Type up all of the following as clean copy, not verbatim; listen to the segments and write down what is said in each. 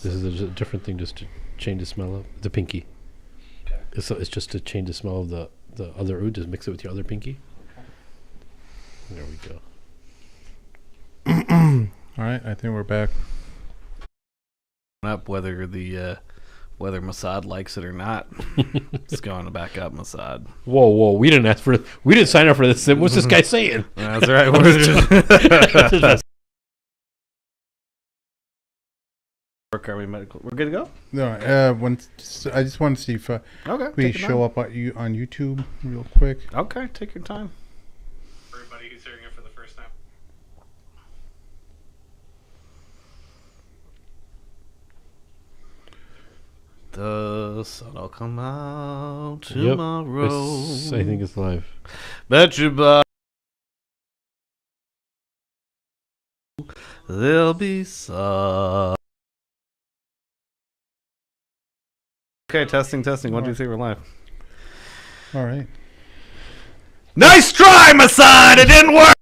This is a different thing, just to change the smell of the pinky. Okay. It's just to change the smell of the other oud. Just mix it with your other pinky. There we go. All right, I think we're back. Up whether whether Mossad likes it or not. It's going to back up Mossad. Whoa! We didn't ask for. We didn't sign up for this. What's this guy saying? That's right. Army Medical. We're good to go. No, I just want to see if Okay. we show up on YouTube real quick. Okay, take your time. Everybody who's hearing it for the first time. The sun'll come out tomorrow. I think it's live. Bet you buy. There'll be some. Okay, testing. 1, 2, 3, we're live. All right. Nice try, Mossad. It didn't work.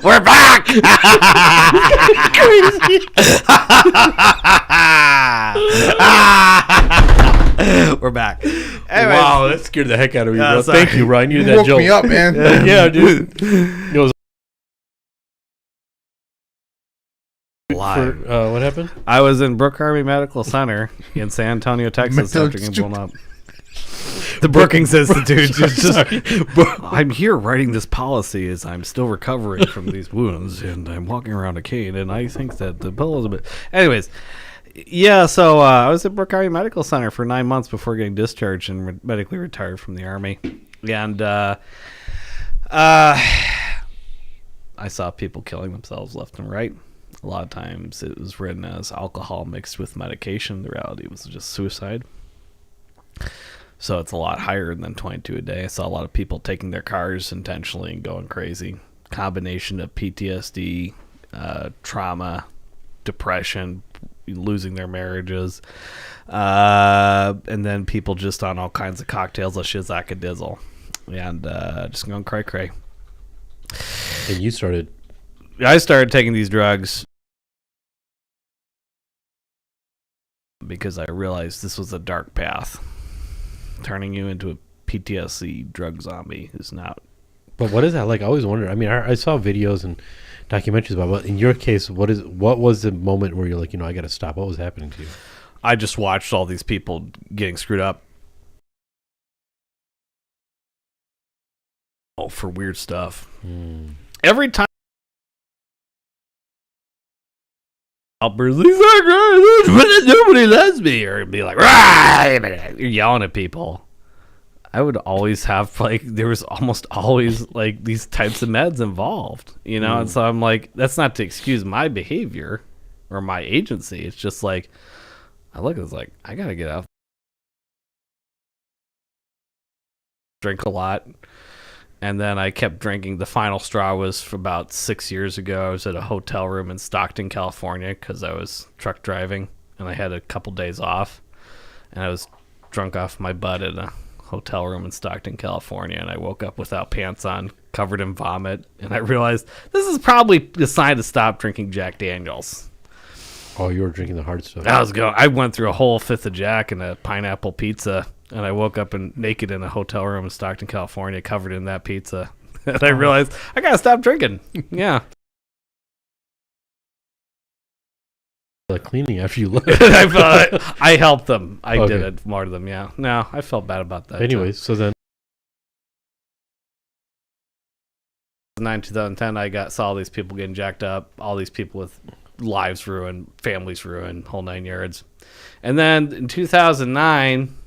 We're back. We're back. Anyways. Wow, that scared the heck out of me, bro. Sorry. Thank you, Ryan. You did You that woke joke. me up, man. Yeah, dude. It was Live. what happened? I was in Brooke Army Medical Center in San Antonio, Texas after getting blown up. The Brookings Institute. I'm here writing this policy as I'm still recovering from these wounds, and I'm walking around a cane, and I think that the pill is a bit... Anyways, yeah, so I was at Brooke Army Medical Center for 9 months before getting discharged and medically retired from the Army. And I saw people killing themselves left and right. A lot of times it was written as alcohol mixed with medication. The reality was just suicide. So it's a lot higher than 22 a day. I saw a lot of people taking their cars intentionally and going crazy. Combination of PTSD, trauma, depression, losing their marriages, and then people just on all kinds of cocktails of shizakadizzle and just going cray-cray. And you started... I started taking these drugs because I realized this was a dark path. Turning you into a PTSD drug zombie is not. But what is that like? I always wondered. I mean, I saw videos and documentaries about it, but in your case, what was the moment where you're like, I got to stop? What was happening to you? I just watched all these people getting screwed up for weird stuff. Every time nobody loves me, or be like, you're yelling at people. I would always have there was almost always these types of meds involved, and so I'm like, that's not to excuse my behavior or my agency. It's just I look at it I gotta get out, drink a lot. And then I kept drinking. The final straw was for about 6 years ago. I was at a hotel room in Stockton, California, because I was truck driving, and I had a couple days off. And I was drunk off my butt at a hotel room in Stockton, California, and I woke up without pants on, covered in vomit, and I realized this is probably a sign to stop drinking Jack Daniels. Oh, you were drinking the hard stuff. I went through a whole fifth of Jack and a pineapple pizza. And I woke up naked in a hotel room in Stockton, California, covered in that pizza. And I realized I gotta stop drinking. Yeah. Like cleaning after you left. I helped them. I did it more to them. Yeah. No, I felt bad about that. Anyways, so then 2010, I saw all these people getting jacked up, all these people with lives ruined, families ruined, whole 9 yards. And then in 2009.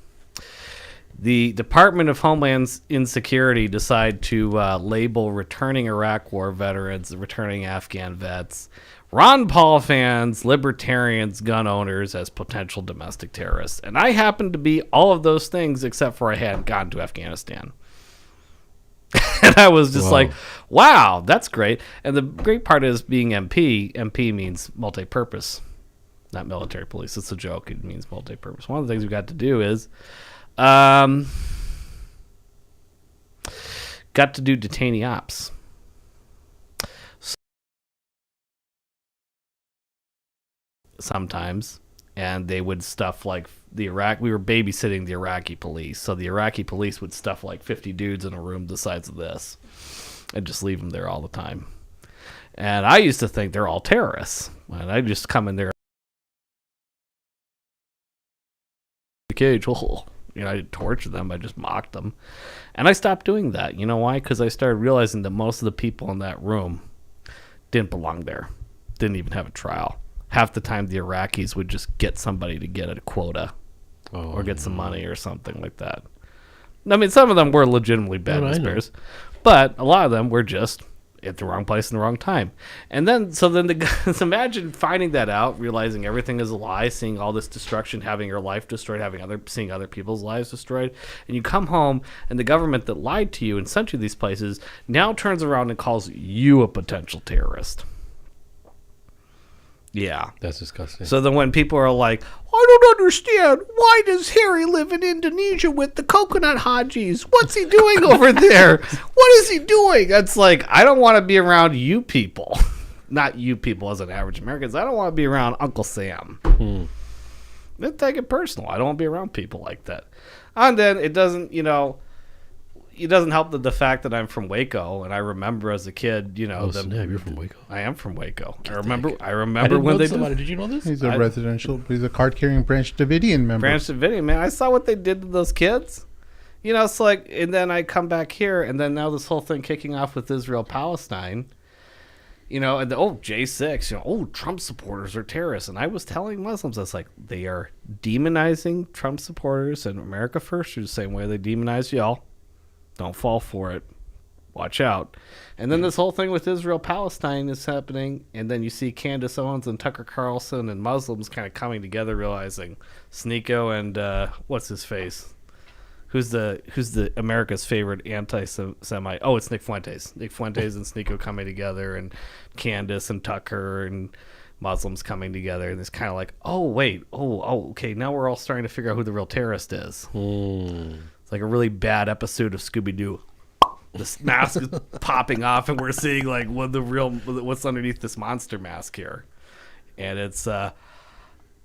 The Department of Homeland Insecurity decided to label returning Iraq War veterans, returning Afghan vets, Ron Paul fans, libertarians, gun owners as potential domestic terrorists. And I happened to be all of those things except for I hadn't gone to Afghanistan. And I was just like, wow, that's great. And the great part is being MP. MP means multi-purpose, not military police. It's a joke. It means multi-purpose. One of the things we got to do is got to do detainee ops. sometimes, and they would stuff like we were babysitting the Iraqi police, so the Iraqi police would stuff like 50 dudes in a room the size of this and just leave them there all the time. And I used to think they're all terrorists, and I just come in there the cage. You know, I didn't torture them, I just mocked them. And I stopped doing that. You know why? Because I started realizing that most of the people in that room didn't belong there, didn't even have a trial. Half the time the Iraqis would just get somebody to get a quota or get some money or something like that. I mean, some of them were legitimately bad conspirators, but a lot of them were just at the wrong place in the wrong time. And then, so imagine finding that out, realizing everything is a lie, seeing all this destruction, having your life destroyed, seeing other people's lives destroyed, and you come home and the government that lied to you and sent you these places now turns around and calls you a potential terrorist. Yeah. That's disgusting. So then when people are like, I don't understand, why does Harry live in Indonesia with the coconut hajis? What's he doing over there? What is he doing? It's like, I don't want to be around you people. Not you people as an average Americans. I don't want to be around Uncle Sam. Don't take it personal. I don't want to be around people like that. And then it doesn't, it doesn't help the fact that I'm from Waco, and I remember as a kid, snap, you're from Waco. I am from Waco. I remember when they did. Did you know this? He's a card-carrying Branch Davidian member. Branch Davidian, man. I saw what they did to those kids. It's like, and then I come back here, and then now this whole thing kicking off with Israel-Palestine. And J6, Trump supporters are terrorists. And I was telling Muslims, I was like, they are demonizing Trump supporters and America First the same way they demonize y'all. Don't fall for it. Watch out. And then this whole thing with Israel-Palestine is happening, and then you see Candace Owens and Tucker Carlson and Muslims kind of coming together, realizing Sneeko and what's his face? Who's the America's favorite anti-Semite? Oh, it's Nick Fuentes. Nick Fuentes and Sneeko coming together, and Candace and Tucker and Muslims coming together, and it's kind of like, okay, now we're all starting to figure out who the real terrorist is. It's like a really bad episode of Scooby-Doo. This mask is popping off, and we're seeing like what's underneath this monster mask here. And it's the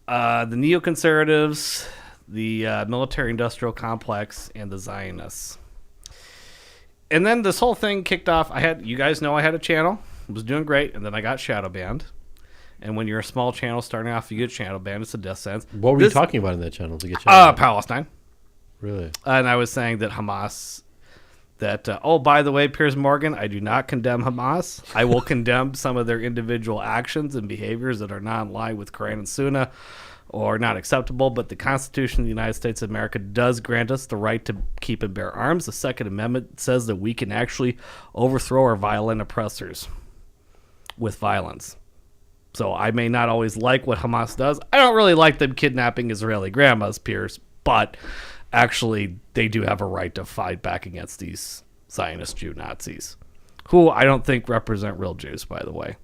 neoconservatives, the military-industrial complex, and the Zionists. And then this whole thing kicked off. You guys know I had a channel. It was doing great, and then I got shadow banned. And when you're a small channel starting off, you get shadow banned. It's a death sentence. What were you talking about in that channel to get shadow banned? Palestine. Really? And I was saying that Hamas, by the way, Piers Morgan, I do not condemn Hamas. I will condemn some of their individual actions and behaviors that are not in line with Quran and Sunnah or not acceptable, but the Constitution of the United States of America does grant us the right to keep and bear arms. The Second Amendment says that we can actually overthrow our violent oppressors with violence. So I may not always like what Hamas does. I don't really like them kidnapping Israeli grandmas, Piers, but actually, they do have a right to fight back against these Zionist Jew Nazis, who I don't think represent real Jews, by the way.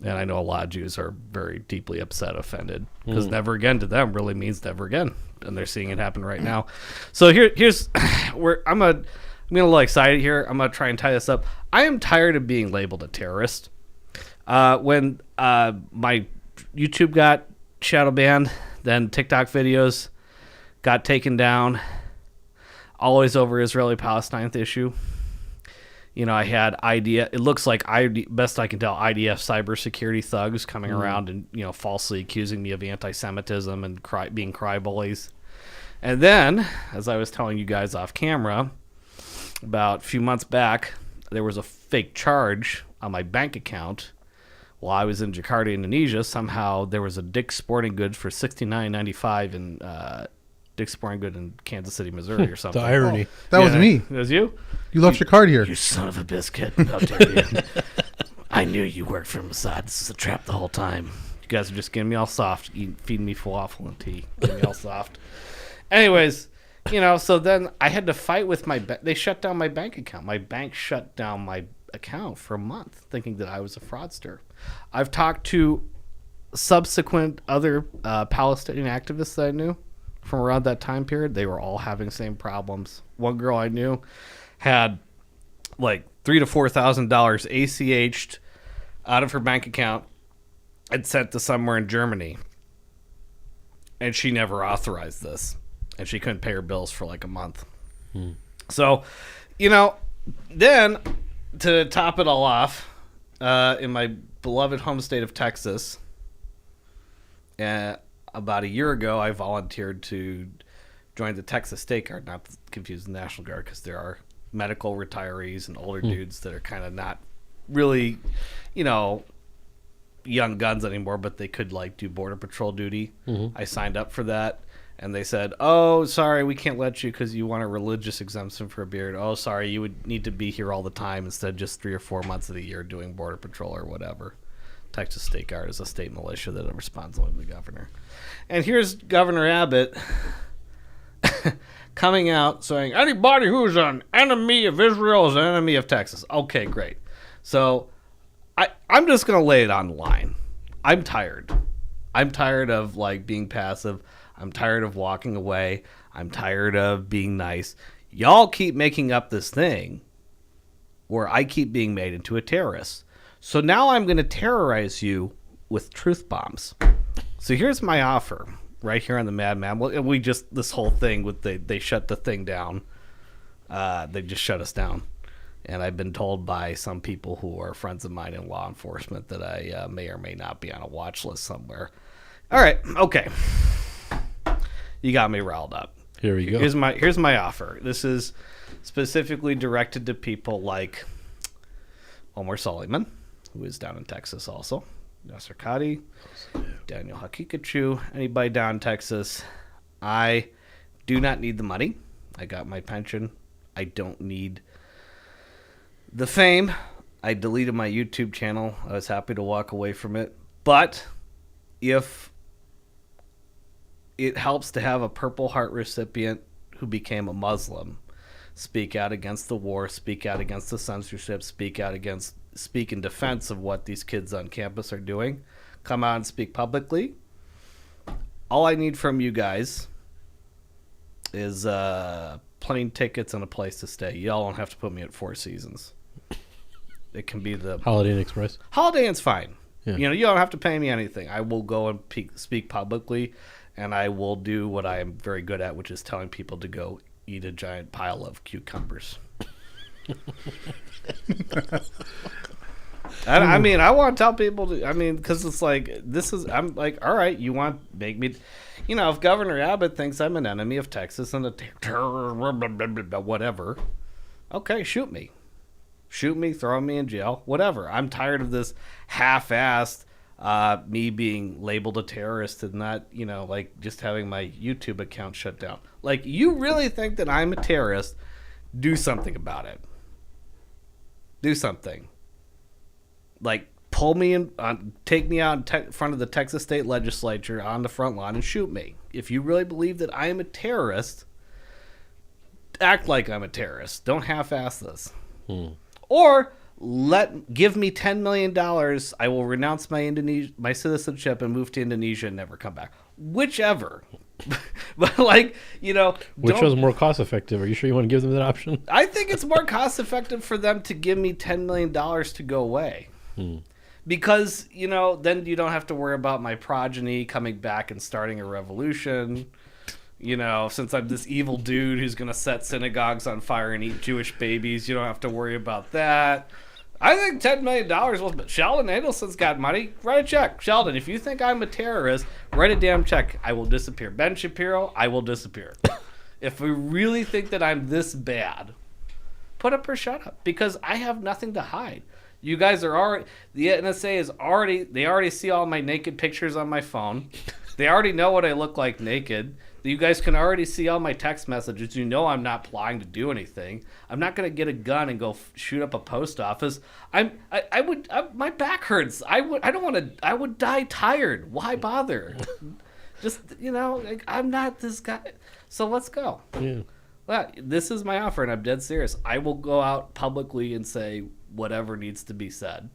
And I know a lot of Jews are very deeply upset, offended, because never again to them really means never again, and they're seeing it happen right now. So here's where I'm getting a little excited here. I'm gonna try and tie this up. I am tired of being labeled a terrorist. When my YouTube got shadow banned, then TikTok videos got taken down, always over Israeli-Palestine issue. I had it looks like best I can tell, IDF cybersecurity thugs coming around and, falsely accusing me of anti-Semitism and being cry bullies. And then, as I was telling you guys off camera, about a few months back, there was a fake charge on my bank account. While I was in Jakarta, Indonesia, somehow there was a Dick's Sporting Goods for $69.95 in Dick's Sporting Goods in Kansas City, Missouri, or something. The irony. That was me. It was you? You left your card here. You son of a biscuit. How dare you? I knew you worked for Mossad. This is a trap the whole time. You guys are just getting me all soft, feeding me falafel and tea, getting me all soft. Anyways, so then I had to fight with they shut down my bank account. My bank shut down my account for a month, thinking that I was a fraudster. I've talked to subsequent other Palestinian activists that I knew from around that time period. They were all having the same problems. One girl I knew had like $3,000 to $4,000 ACH'd out of her bank account and sent to somewhere in Germany. and she never authorized this, and she couldn't pay her bills for like a month. So, then to top it all off, in my beloved home state of Texas, about a year ago, I volunteered to join the Texas State Guard, not to confuse the National Guard, because there are medical retirees and older dudes that are kind of not really, young guns anymore, but they could like do border patrol duty. I signed up for that, and they said, "Oh, sorry, we can't let you because you want a religious exemption for a beard. Oh, sorry, you would need to be here all the time instead of just 3 or 4 months of the year doing border patrol or whatever." Texas State Guard is a state militia that responds only to the governor. And here's Governor Abbott coming out saying, anybody who's an enemy of Israel is an enemy of Texas. Okay, great. So I'm just going to lay it on the line. I'm tired. I'm tired of like being passive. I'm tired of walking away. I'm tired of being nice. Y'all keep making up this thing where I keep being made into a terrorist. So now I'm going to terrorize you with truth bombs. So here's my offer right here on the Madman. Well, we just, this whole thing with they shut the thing down. They just shut us down. And I've been told by some people who are friends of mine in law enforcement that I may or may not be on a watch list somewhere. All right. Okay. You got me riled up. Here we go. Here's my offer. This is specifically directed to people like Omar Suleiman, who is down in Texas also, Nasser Kadi, Daniel Hakikachu, anybody down in Texas. I do not need the money. I got my pension. I don't need the fame. I deleted my YouTube channel. I was happy to walk away from it. But if it helps to have a Purple Heart recipient who became a Muslim speak out against the war, speak out against the censorship, speak in defense of what these kids on campus are doing, come out and speak publicly. All I need from you guys is plane tickets and a place to stay. Y'all don't have to put me at Four Seasons. It can be the Holiday Inn Express. Holiday Inn's fine. Yeah. You don't have to pay me anything. I will go and speak publicly, and I will do what I am very good at, which is telling people to go eat a giant pile of cucumbers. I mean, I want to tell people to, because it's like, I'm like, all right, you want to make me, if Governor Abbott thinks I'm an enemy of Texas and a terror, whatever, okay, shoot me, throw me in jail, whatever. I'm tired of this half-assed, me being labeled a terrorist and not, like just having my YouTube account shut down. Like, you really think that I'm a terrorist? Do something about it. Do something. Like, pull me in, take me out in front of the Texas State Legislature on the front lawn and shoot me. If you really believe that I am a terrorist, act like I'm a terrorist. Don't half-ass this. Or give me $10 million. I will renounce my citizenship and move to Indonesia and never come back. Whichever. But like, which was more cost effective? Are you sure you want to give them that option? I think it's more cost effective for them to give me $10 million to go away. Because, then you don't have to worry about my progeny coming back and starting a revolution. Since I'm this evil dude who's going to set synagogues on fire and eat Jewish babies, you don't have to worry about that. I think $10 million will... Sheldon Adelson's got money. Write a check. Sheldon, if you think I'm a terrorist, write a damn check. I will disappear. Ben Shapiro, I will disappear. If we really think that I'm this bad, put up or shut up. Because I have nothing to hide. You guys are already... The NSA is already... They already see all my naked pictures on my phone. They already know what I look like naked. You guys can already see all my text messages. I'm not plotting to do anything. I'm not going to get a gun and go shoot up a post office. My back hurts. I would die tired. Why bother? Just, I'm not this guy. So let's go. Yeah. Well, this is my offer, and I'm dead serious. I will go out publicly and say whatever needs to be said.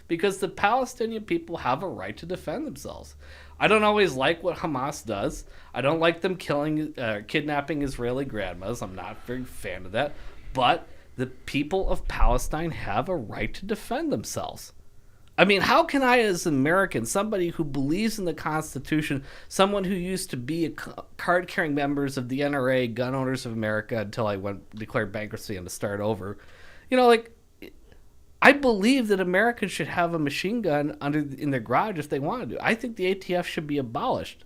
Because the Palestinian people have a right to defend themselves. I don't always like what Hamas does. I don't like them kidnapping Israeli grandmas. I'm not a very fan of that. But the people of Palestine have a right to defend themselves. I mean, how can I, as an American, somebody who believes in the Constitution, someone who used to be a card-carrying members of the NRA, Gun Owners of America, until I declared bankruptcy and to start over, I believe that Americans should have a machine gun in their garage if they wanted to. I think the ATF should be abolished.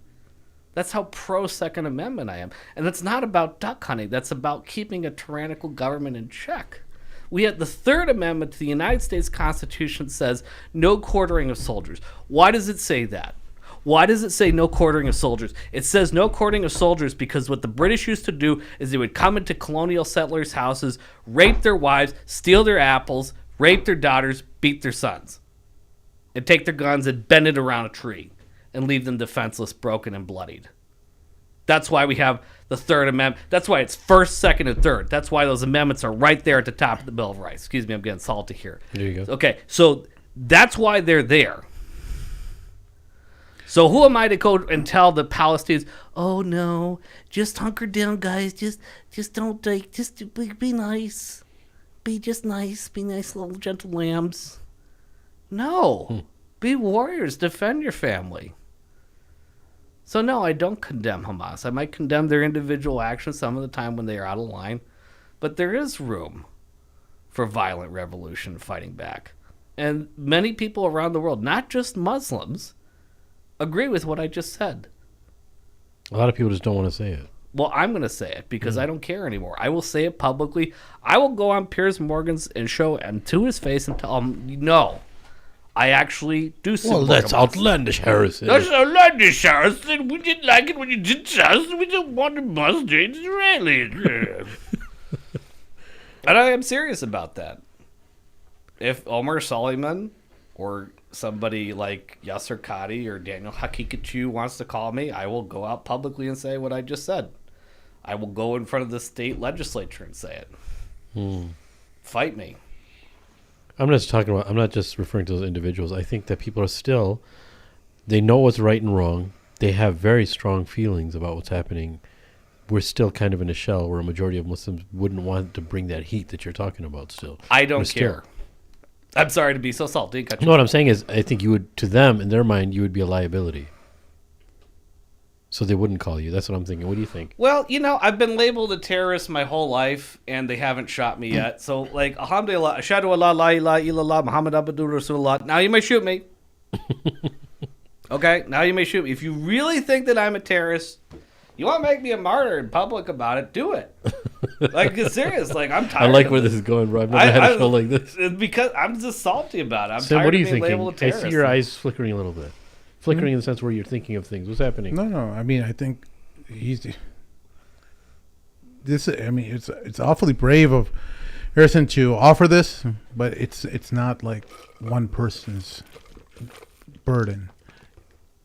That's how pro-Second Amendment I am. And that's not about duck hunting. That's about keeping a tyrannical government in check. We have the Third Amendment to the United States Constitution says no quartering of soldiers. Why does it say that? Why does it say no quartering of soldiers? It says no quartering of soldiers because what the British used to do is they would come into colonial settlers' houses, rape their wives, steal their apples, rape their daughters, beat their sons, and take their guns and bend it around a tree and leave them defenseless, broken, and bloodied. That's why we have the Third Amendment. That's why it's first, second, and third. That's why those amendments are right there at the top of the Bill of Rights. Excuse me, I'm getting salty here. There you go. Okay, so that's why they're there. So who am I to go and tell the Palestinians, oh no, just hunker down, guys. Just don't just be nice. Be just nice. Be nice little gentle lambs. No. Be warriors. Defend your family. So no, I don't condemn Hamas. I might condemn their individual actions some of the time when they are out of line, but there is room for violent revolution fighting back. And many people around the world, not just Muslims, agree with what I just said. A lot of people just don't want to say it. Well, I'm going to say it because I don't care anymore. I will say it publicly. I will go on Piers Morgan's and show him to his face and tell him, no, I actually do support that's Hamas. Outlandish, Harrison. That's outlandish, Harrison. We didn't like it when you did to us. We don't want to mustrate Israelis. And I am serious about that. If Omar Suleiman or somebody like Yasser Qadi or Daniel Hakikachu wants to call me, I will go out publicly and say what I just said. I will go in front of the state legislature and say it. Fight me. I'm not just referring to those individuals. I think that people are still, they know what's right and wrong. They have very strong feelings about what's happening. We're still kind of in a shell where a majority of Muslims wouldn't want to bring that heat that you're talking about still. I don't care. I'm sorry to be so salty. No, what I'm saying is I think you would, to them, in their mind, you would be a liability. So they wouldn't call you. That's what I'm thinking. What do you think? Well, I've been labeled a terrorist my whole life, and they haven't shot me yet. So, alhamdulillah, ashhadu Allah la ilaha illallah, Muhammad abdur Rasulullah. Now you may shoot me. Okay? Now you may shoot me. If you really think that I'm a terrorist, you want to make me a martyr in public about it, do it. It's serious. I'm tired I like of where this is going, bro. I've never had a show like this. Because I'm just salty about it. I'm Sam, tired what are of you being labeled a thinking? I terrorist. see your eyes flickering a little bit. Flickering in the sense where you're thinking of things. What's happening? No. I mean, I think it's awfully brave of Harrison to offer this, but it's not like one person's burden.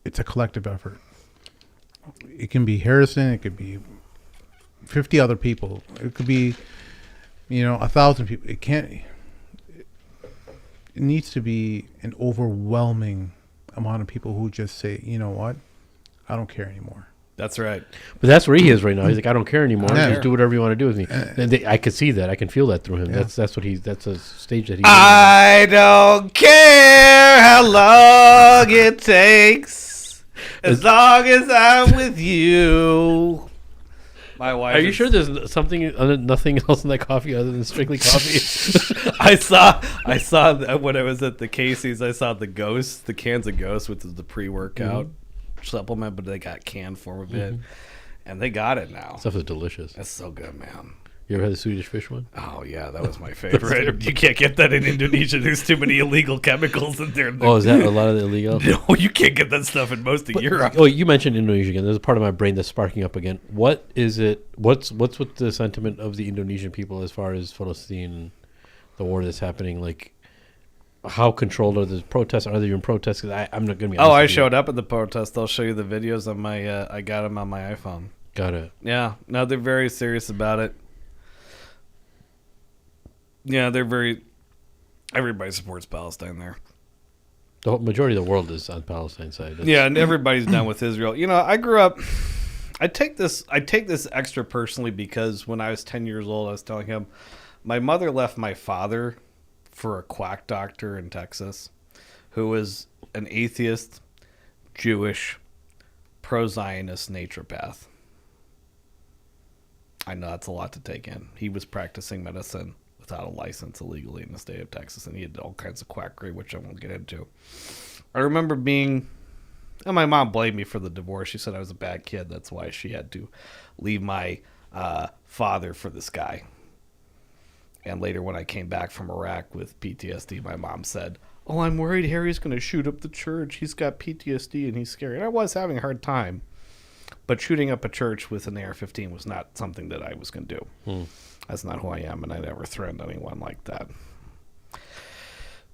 It's a collective effort. It can be Harrison. It could be 50 other people. It could be, 1,000 people. It can't. It needs to be an overwhelming amount of people who just say, you know what, I don't care anymore. That's right. But that's where he is right now. He's like, I don't care anymore. Yeah. Just do whatever you want to do with me. And I can see that. I can feel that through him. Yeah. That's a stage that he's I don't care how long it takes, as long as I'm with you. My wife. Are you sure there's nothing else in that coffee other than strictly coffee? I saw that when I was at the Casey's. I saw the Ghost, the cans of Ghost, which is the pre-workout supplement, but they got canned form of it, and they got it now. Stuff is delicious. That's so good, man. You ever had the Swedish fish one? Oh yeah, that was my favorite. You can't get that in Indonesia. There's too many illegal chemicals in there. Oh, is that a lot of the illegal? No, you can't get that stuff in most of Europe. Oh, you mentioned Indonesia again. There's a part of my brain that's sparking up again. What is it? What's with the sentiment of the Indonesian people as far as Palestine, the war that's happening? Like, how controlled are the protests? Are they even protests? Because I'm not going to be honest. Oh, I with you. showed up at the protest. I'll show you the videos on my. I got them on my iPhone. Got it. Yeah, no, they're very serious about it. Yeah, everybody supports Palestine there. The whole majority of the world is on Palestine's side. Yeah, and everybody's down with Israel. I grew up. I take this extra personally because when I was 10 years old, I was telling him, my mother left my father for a quack doctor in Texas, who was an atheist, Jewish, pro-Zionist naturopath. I know that's a lot to take in. He was practicing medicine without a license illegally in the state of Texas, and he had all kinds of quackery, which I won't get into. I remember being... And my mom blamed me for the divorce. She said I was a bad kid. That's why she had to leave my father for this guy. And later when I came back from Iraq with PTSD, my mom said, "Oh, I'm worried Harry's going to shoot up the church. He's got PTSD and he's scared." And I was having a hard time. But shooting up a church with an AR-15 was not something that I was going to do. That's not who I am, and I never threatened anyone like that.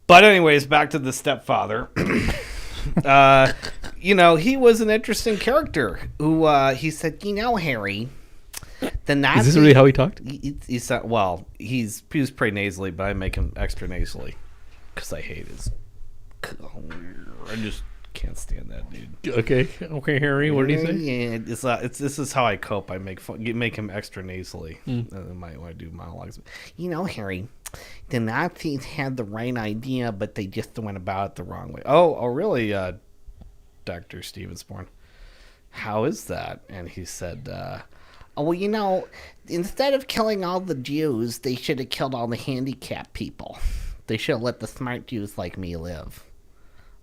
But anyways, back to the stepfather. He was an interesting character who he said, Harry, the Nazi... Is this really how he talked? He said, well, he was pretty nasally, but I make him extra nasally because I hate his... I just can't stand that dude. Okay, Harry, what did he say? Yeah, this is how I cope. I make him extra nasally. I might want to do monologues. Harry, the Nazis had the right idea, but they just went about it the wrong way. Oh, really, Dr. Stevensborn? How is that? And he said, instead of killing all the Jews, they should have killed all the handicapped people. They should have let the smart Jews like me live.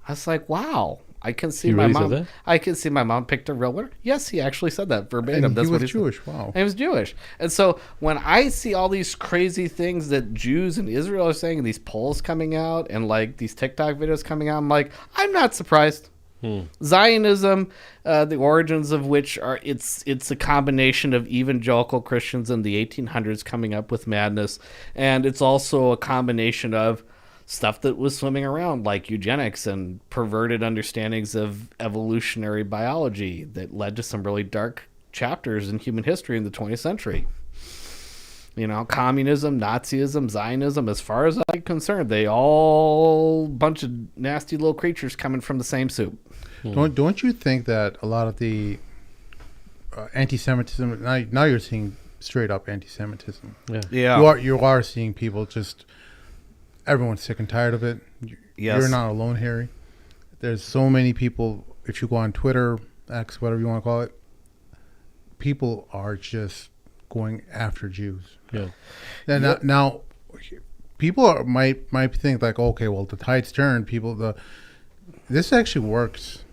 I was like, wow. I can see my mom. Said that? I can see my mom picked a real winner. Yes, he actually said that verbatim. And That's he was what Jewish. Wow. And he was Jewish. And so when I see all these crazy things that Jews in Israel are saying, and these polls coming out, and like these TikTok videos coming out, I'm like, I'm not surprised. Zionism, the origins of which are it's a combination of evangelical Christians in the 1800s coming up with madness, and it's also a combination of stuff that was swimming around like eugenics and perverted understandings of evolutionary biology that led to some really dark chapters in human history in the 20th century. Communism, Nazism, Zionism, as far as I'm concerned, they all bunch of nasty little creatures coming from the same soup. Don't you think that a lot of the anti-Semitism, now you're seeing straight up anti-Semitism. Yeah. You are seeing people just... Everyone's sick and tired of it. You're not alone, Harry. There's so many people, if you go on Twitter, X, whatever you want to call it, people are just going after Jews. Yeah. And now people might think like, okay, well, the tide's turned. This actually works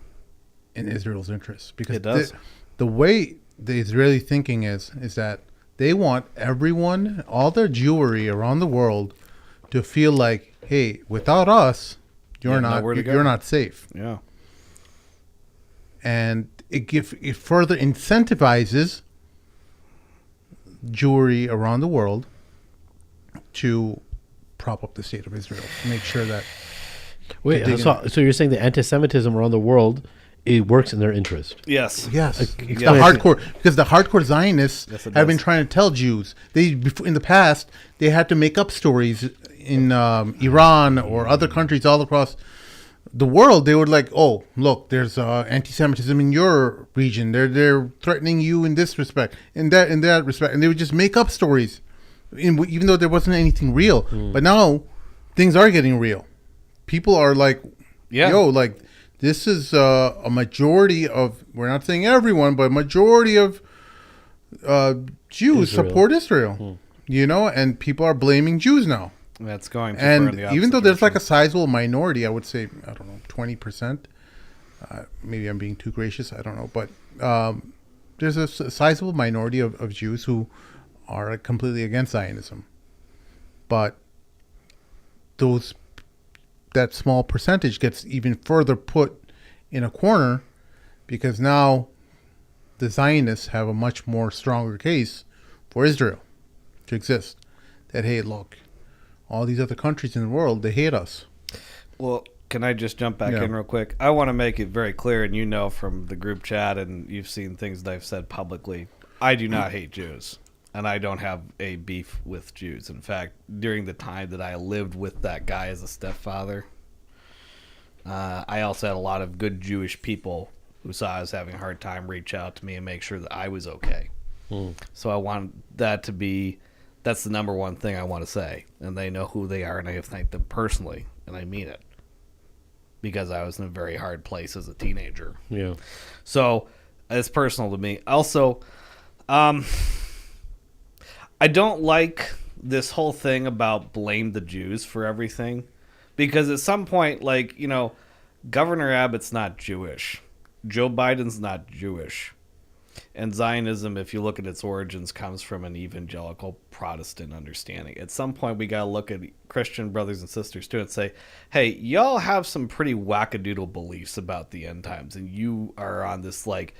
in Israel's interest because it does. The way the Israeli thinking is that they want everyone, all their Jewry around the world, to feel like, hey, without us, you're not safe. Yeah. And it further incentivizes Jewry around the world to prop up the state of Israel, to make sure that... Wait, so you're saying the anti-Semitism around the world, it works in their interest? Yes. Yes. The hardcore Zionists have been trying to tell Jews. In the past, they had to make up stories in Iran or other countries all across the world. They were like, oh, look, there's anti-Semitism in your region. They're threatening you in this respect, in that respect. And they would just make up stories, even though there wasn't anything real. But now, things are getting real. People are like, yo, like, this is a majority of, we're not saying everyone, but a majority of Jews support Israel. And people are blaming Jews now. That's going. And even though there's like a sizable minority, I would say, I don't know, 20%. Maybe I'm being too gracious. I don't know. But there's a sizable minority of Jews who are completely against Zionism. But that small percentage gets even further put in a corner because now the Zionists have a much more stronger case for Israel to exist. That, hey, look, all these other countries in the world, they hate us. Well, can I just jump back in real quick? I want to make it very clear, and from the group chat, and you've seen things that I've said publicly, I do not hate Jews, and I don't have a beef with Jews. In fact, during the time that I lived with that guy as a stepfather, I also had a lot of good Jewish people who saw I was having a hard time reach out to me and make sure that I was okay. So I want that to be... That's the number one thing I want to say. And they know who they are, and I have thanked them personally, and I mean it. because I was in a very hard place as a teenager. Yeah. So it's personal to me. Also, I don't like this whole thing about blame the Jews for everything, because at some point, like, you know, Governor Abbott's not Jewish. Joe Biden's not Jewish. And Zionism, if you look at its origins, comes from an evangelical Protestant understanding. At some point, we got to look at Christian brothers and sisters, too, and say, hey, y'all have some pretty wackadoodle beliefs about the end times, and you are on this, like,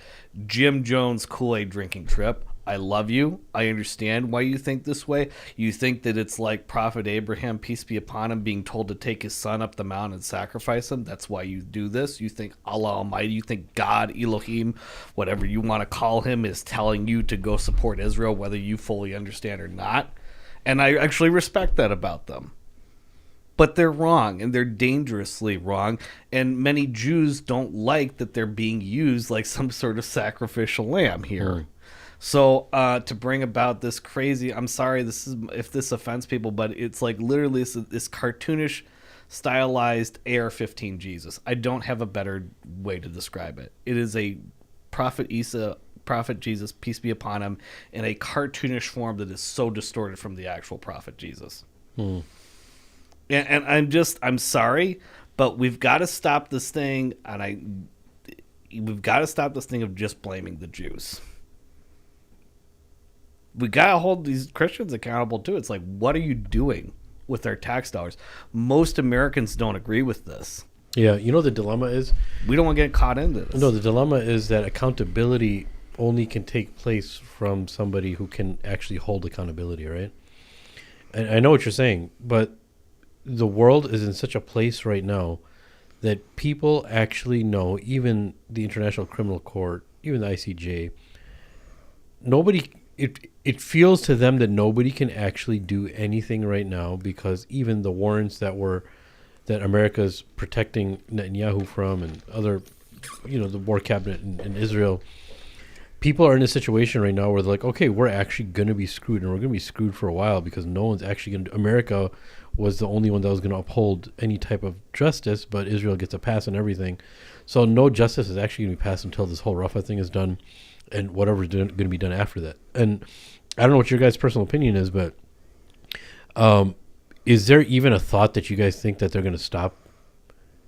Jim Jones Kool-Aid drinking trip. I love you. I understand why you think this way. You think that it's like Prophet Abraham, peace be upon him, being told to take his son up the mountain and sacrifice him. That's why you do this. You think Allah Almighty, you think God, Elohim, whatever you want to call him, is telling you to go support Israel, whether you fully understand or not. And I actually respect that about them. But they're wrong, and they're dangerously wrong. And many Jews don't like that they're being used like some sort of sacrificial lamb here. So to bring about this crazy, I'm sorry if this offends people, but it's like literally this cartoonish, stylized AR-15 Jesus. I don't have a better way to describe it. It is a Prophet Jesus, peace be upon him, in a cartoonish form that is so distorted from the actual Prophet Jesus. And I'm sorry, but we've got to stop this thing, we've got to stop this thing of just blaming the Jews. We got to hold these Christians accountable, too. It's like, what are you doing with their tax dollars? Most Americans don't agree with this. Yeah, you know the dilemma is? We don't want to get caught into this. No, the dilemma is that accountability only can take place from somebody who can actually hold accountability, right? And I know what you're saying, but the world is in such a place right now that people actually know, even the International Criminal Court, even the ICJ, it feels to them that nobody can actually do anything right now, because even the warrants that America's protecting Netanyahu from, and other, you know, the war cabinet in Israel, people are in a situation right now where they're like, okay, we're actually going to be screwed, and we're going to be screwed for a while, because no one's actually going to. America was the only one that was going to uphold any type of justice, but Israel gets a pass on everything. So no justice is actually going to be passed until this whole Rafah thing is done, and whatever's going to be done after that. And I don't know what your guys' personal opinion is, but is there even a thought that you guys think that they're going to stop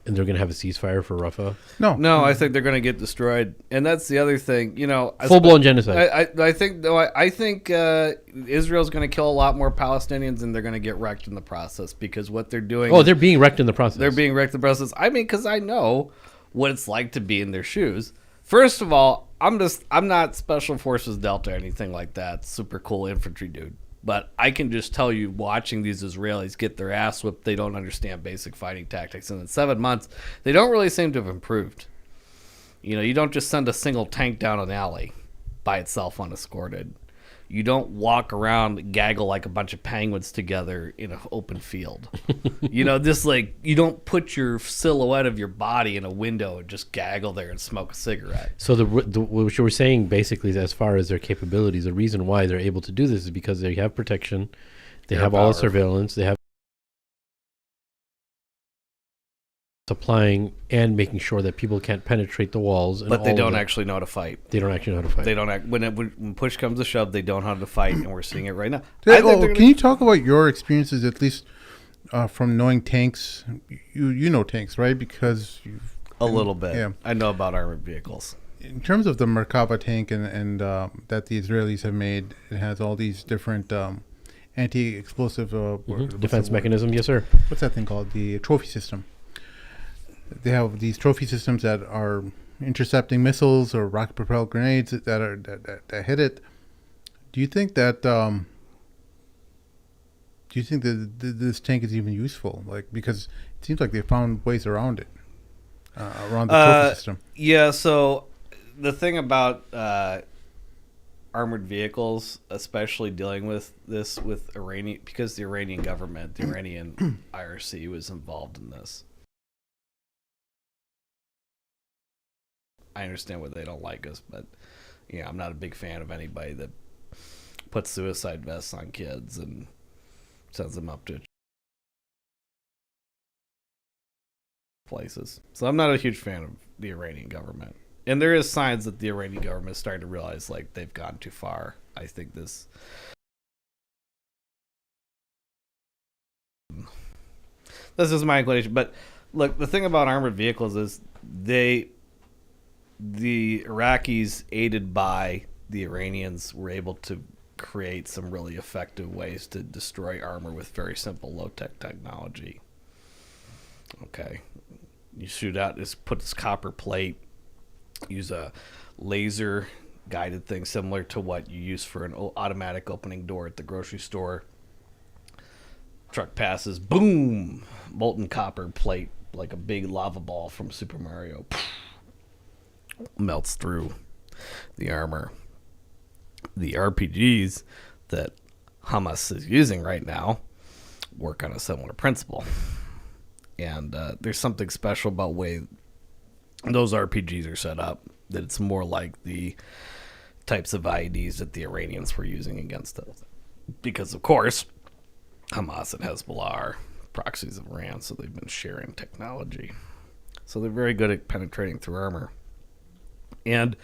and they're going to have a ceasefire for Rafah? No, I think they're going to get destroyed, and that's the other thing. You know, full-blown genocide. I think Israel's going to kill a lot more Palestinians, and they're going to get wrecked in the process, because what they're doing. Oh, they're being wrecked in the process. They're being wrecked in the process. I mean, because I know what it's like to be in their shoes. First of all, I'm not Special Forces Delta or anything like that. Super cool infantry dude. But I can just tell you, watching these Israelis get their ass whipped, they don't understand basic fighting tactics. And in 7 months, they don't really seem to have improved. You know, you don't just send a single tank down an alley by itself unescorted. You don't walk around and gaggle like a bunch of penguins together in an open field. You know, this, like, you don't put your silhouette of your body in a window and just gaggle there and smoke a cigarette. So what you were saying basically is, as far as their capabilities, the reason why they're able to do this is because they have protection, they have all the surveillance, they have supplying and making sure that people can't penetrate the walls. And but they don't actually know how to fight. They don't actually know how to fight. They don't when push comes to shove, they don't know how to fight, and we're seeing it right now. Can you talk about your experiences, at least from knowing tanks? You know tanks, right? Because a little bit. Yeah. I know about armored vehicles. In terms of the Merkava tank and that the Israelis have made, it has all these different anti-explosive defense mechanism. Yes, sir. What's that thing called? The trophy system. They have these trophy systems that are intercepting missiles or rocket-propelled grenades that hit it. Do you think that this tank is even useful? Like, because it seems like they found ways around it, around the trophy system. Yeah. So the thing about armored vehicles, especially dealing with this with Iranian, because the Iranian government, the Iranian IRC, was involved in this. I understand why they don't like us, but yeah, I'm not a big fan of anybody that puts suicide vests on kids and sends them up to places. So I'm not a huge fan of the Iranian government. And there is signs that the Iranian government is starting to realize like they've gone too far. I think this is my inclination. But look, the thing about armored vehicles is the Iraqis, aided by the Iranians, were able to create some really effective ways to destroy armor with very simple low-tech technology. Okay. You shoot out, just put this copper plate, use a laser guided thing similar to what you use for an automatic opening door at the grocery store. Truck passes, boom, molten copper plate like a big lava ball from Super Mario melts through the armor. The RPGs that Hamas is using right now work on a similar principle. And there's something special about the way those RPGs are set up, that it's more like the types of IEDs that the Iranians were using against us. Because, of course, Hamas and Hezbollah are proxies of Iran, so they've been sharing technology. So they're very good at penetrating through armor. And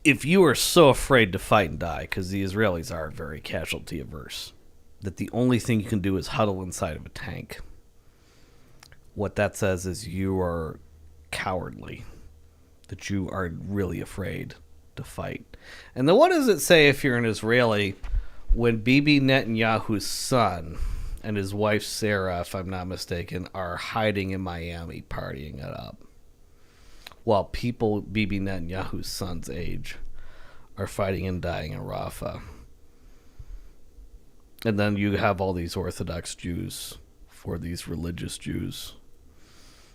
if you are so afraid to fight and die, because the Israelis are very casualty averse, that the only thing you can do is huddle inside of a tank, what that says is you are cowardly, that you are really afraid to fight. And then what does it say if you're an Israeli when Bibi Netanyahu's son and his wife Sarah, if I'm not mistaken, are hiding in Miami partying it up, while people Bibi Netanyahu's son's age are fighting and dying in Rafah? And then you have all these Orthodox Jews, for these religious Jews,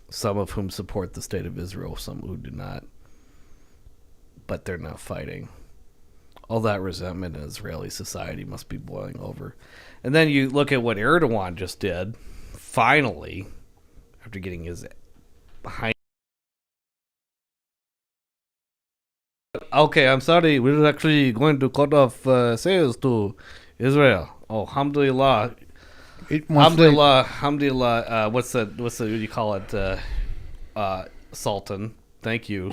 some of whom support the state of Israel, some who do not. But they're not fighting. All that resentment in Israeli society must be boiling over. And then you look at what Erdogan just did, finally, after getting his behind. Okay, I'm sorry, we're actually going to cut off sales to Israel. Oh, alhamdulillah. 8 months late. Alhamdulillah. What's the what do you call it? Sultan. Thank you,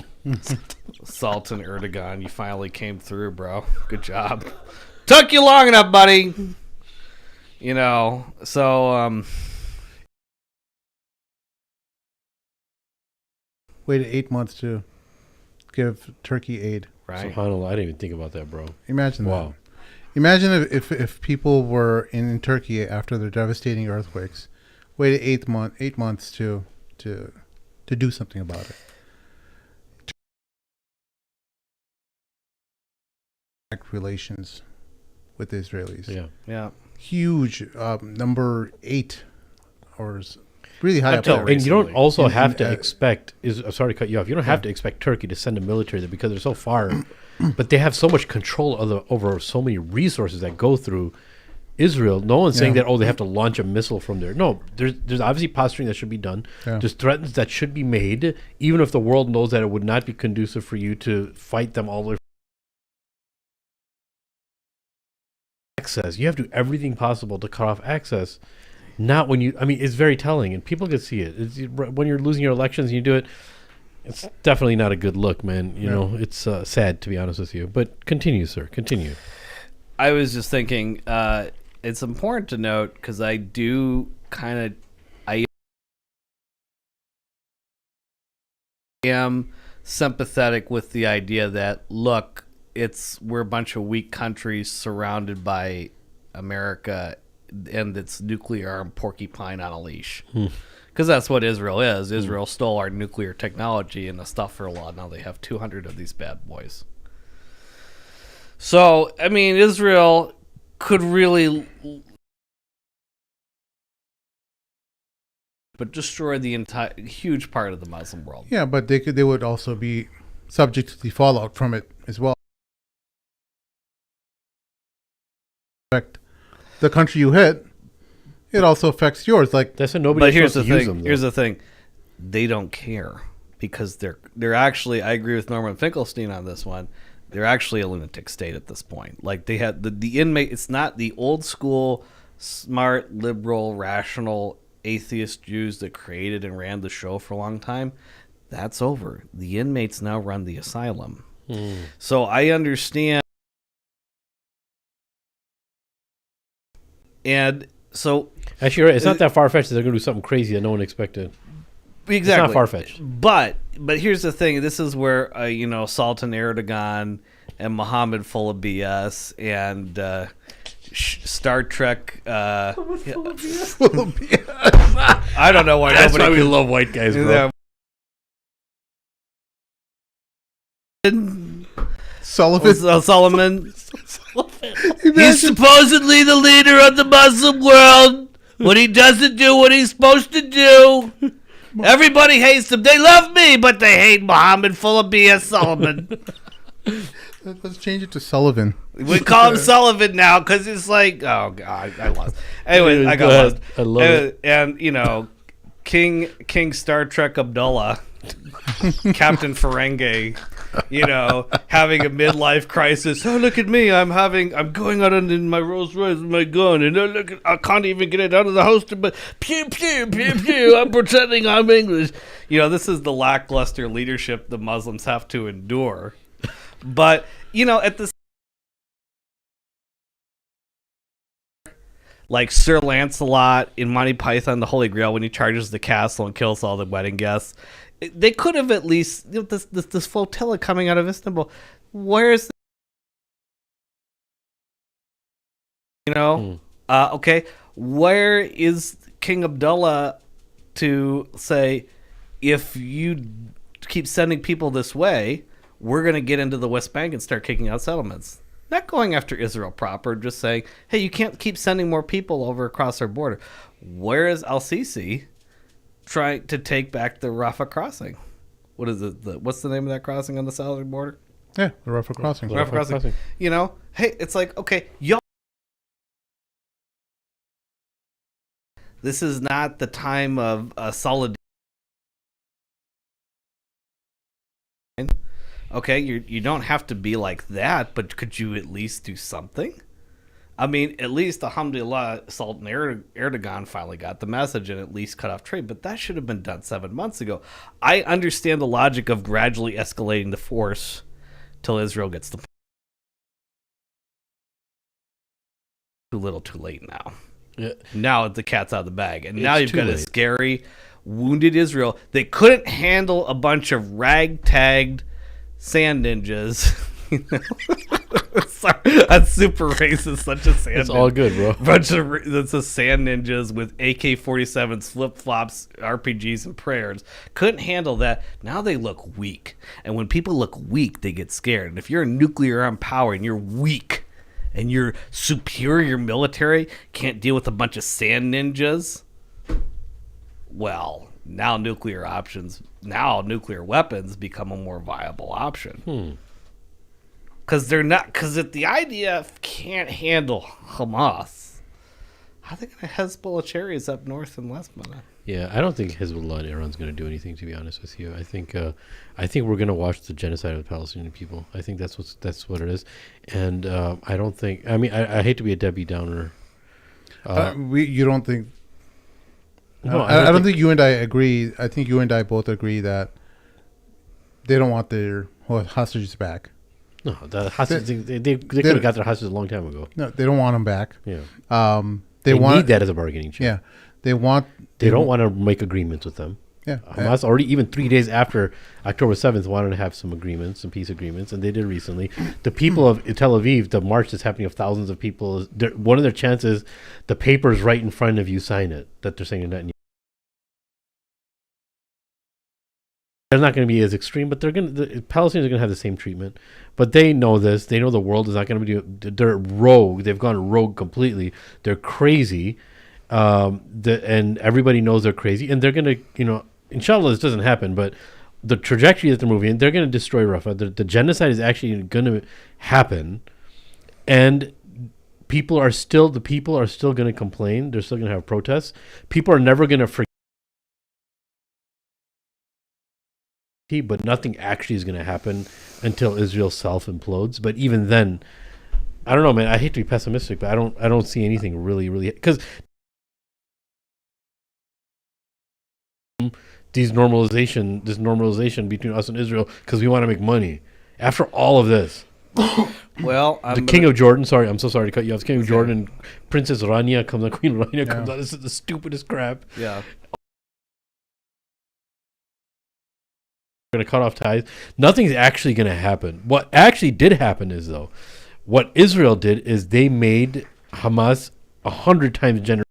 Sultan Erdogan. You finally came through, bro. Good job. Took you long enough, buddy. You know. So Waited 8 months to give Turkey aid. right. SubhanAllah, I didn't even think about that, bro. Imagine Wow. that. Imagine if people were in Turkey after their devastating earthquakes, waited 8 months to do something about it. Relations with the Israelis. Yeah. Yeah. Huge, number 8 or really high up Until there. And you don't recently. also And- have and, to uh, expect. I'm sorry to cut you off. You don't have to expect Turkey to send a military there because they're so far, but they have so much control over so many resources that go through Israel. No one's saying Yeah. that they have to launch a missile from there. No, there's obviously posturing that should be done. Yeah. There's threats that should be made, even if the world knows that it would not be conducive for you to fight them all the way. Access. You have to do everything possible to cut off access. Not when you. I mean, it's very telling, and people can see it. When you're losing your elections and you do it, it's definitely not a good look, man. You know, it's sad, to be honest with you. But continue, sir. Continue. I was just thinking, it's important to note, because I do I am sympathetic with the idea that, look, we're a bunch of weak countries surrounded by America and its nuclear armed porcupine on a leash. Because that's what Israel is. Israel stole our nuclear technology and the stuff for a law. Now they have 200 of these bad boys. So, I mean, Israel could really destroy the entire huge part of the Muslim world. Yeah, but they would also be subject to the fallout from it as well. Affect the country you hit, it also affects yours. Like That's what nobody. But here's the wants to use thing. them, Here's though. the thing. They don't care, because they're actually. I agree with Norman Finkelstein on this one. They're actually a lunatic state at this point. Like, they had the inmate. It's not the old school, smart, liberal, rational atheist Jews that created and ran the show for a long time, that's over. The inmates now run the asylum. So I understand. And so... Actually, you're right. It's not that far-fetched that they're going to do something crazy that no one expected. Exactly. It's not far-fetched. But here's the thing. This is where, Sultan Erdogan and Muhammad full of BS and Star Trek... I don't know why That's nobody... why we love white guys, bro. Sullivan. He's supposedly the leader of the Muslim world, but he doesn't do what he's supposed to do. Everybody hates him. They love me, but they hate Muhammad full of BS Sullivan. Let's change it to Sullivan. We call him Sullivan now because it's like, oh, God, I lost. Anyway, I got lost. I love it. And, King Star Trek Abdullah, Captain Ferengi, having a midlife crisis. Oh, look at me! I'm going out in my Rolls Royce with my gun, and I can't even get it out of the holster. But pew pew pew pew. I'm pretending I'm English. This is the lackluster leadership the Muslims have to endure. But at the like Sir Lancelot in Monty Python, the Holy Grail, when he charges the castle and kills all the wedding guests. They could have at least this flotilla coming out of Istanbul. Where's okay? Where is King Abdullah to say, if you keep sending people this way, we're going to get into the West Bank and start kicking out settlements? Not going after Israel proper, just saying, hey, you can't keep sending more people over across our border. Where is Al-Sisi trying to take back the Rafah crossing? What is it? What's the name of that crossing on the southern border? Yeah, the Rafah crossing. Rafah crossing. Hey, it's like, okay, y'all. This is not the time of solidarity. Okay, you don't have to be like that, but could you at least do something? I mean, at least, alhamdulillah, Sultan Erdogan finally got the message and at least cut off trade, but that should have been done 7 months ago. I understand the logic of gradually escalating the force till Israel gets the... Too little, too late now. Yeah. Now the cat's out of the bag. And now you've got a scary, wounded Israel. They couldn't handle a bunch of ragtagged sand ninjas. Sorry, that's super racist. Such a sand. It's all good, bro. That's a sand ninjas with AK-47s, flip flops, RPGs, and prayers. Couldn't handle that. Now they look weak, and when people look weak, they get scared. And if you're a nuclear armed power and you're weak, and your superior military can't deal with a bunch of sand ninjas, well, now nuclear weapons become a more viable option. Because the IDF can't handle Hamas. How are they going to Hezbollah chariots up north in Lebanon? Yeah, I don't think Hezbollah and Iran's going to do anything, to be honest with you. I think we're going to watch the genocide of the Palestinian people. I think that's what it is. And I don't think... I mean, I hate to be a Debbie Downer. You don't think... No, I don't think you and I agree. I think you and I both agree that they don't want their hostages back. No, the hostages, they could have got their hostages a long time ago. No, they don't want them back. Yeah. They need that as a bargaining chip. Yeah. They don't want to make agreements with them. Yeah. Hamas already, even 3 days after October 7th, wanted to have some agreements, some peace agreements, and they did recently. The people of Tel Aviv, the march that's happening of thousands of people, one of their chances, the paper's right in front of you, sign it, that they're saying Netanyahu. They're not going to be as extreme, but the Palestinians are going to have the same treatment. But they know this. They know the world is not going to be... They're rogue. They've gone rogue completely. They're crazy. And everybody knows they're crazy. And they're going to, inshallah this doesn't happen, but the trajectory that they're moving in, they're going to destroy Rafah. The genocide is actually going to happen. And the people are still going to complain. They're still going to have protests. People are never going to forget. But nothing actually is going to happen until Israel self-implodes. But even then, I don't know, man. I hate to be pessimistic, but I don't see anything really, because this normalization between us and Israel because we want to make money. After all of this, Well, King of Jordan. Sorry, I'm so sorry to cut you off. King of Jordan, Princess Rania comes out. Queen Rania comes out. This is the stupidest crap. Yeah. We're gonna cut off ties. Nothing's actually gonna happen. What actually did happen is though, what Israel did is they made Hamas 100 times generous.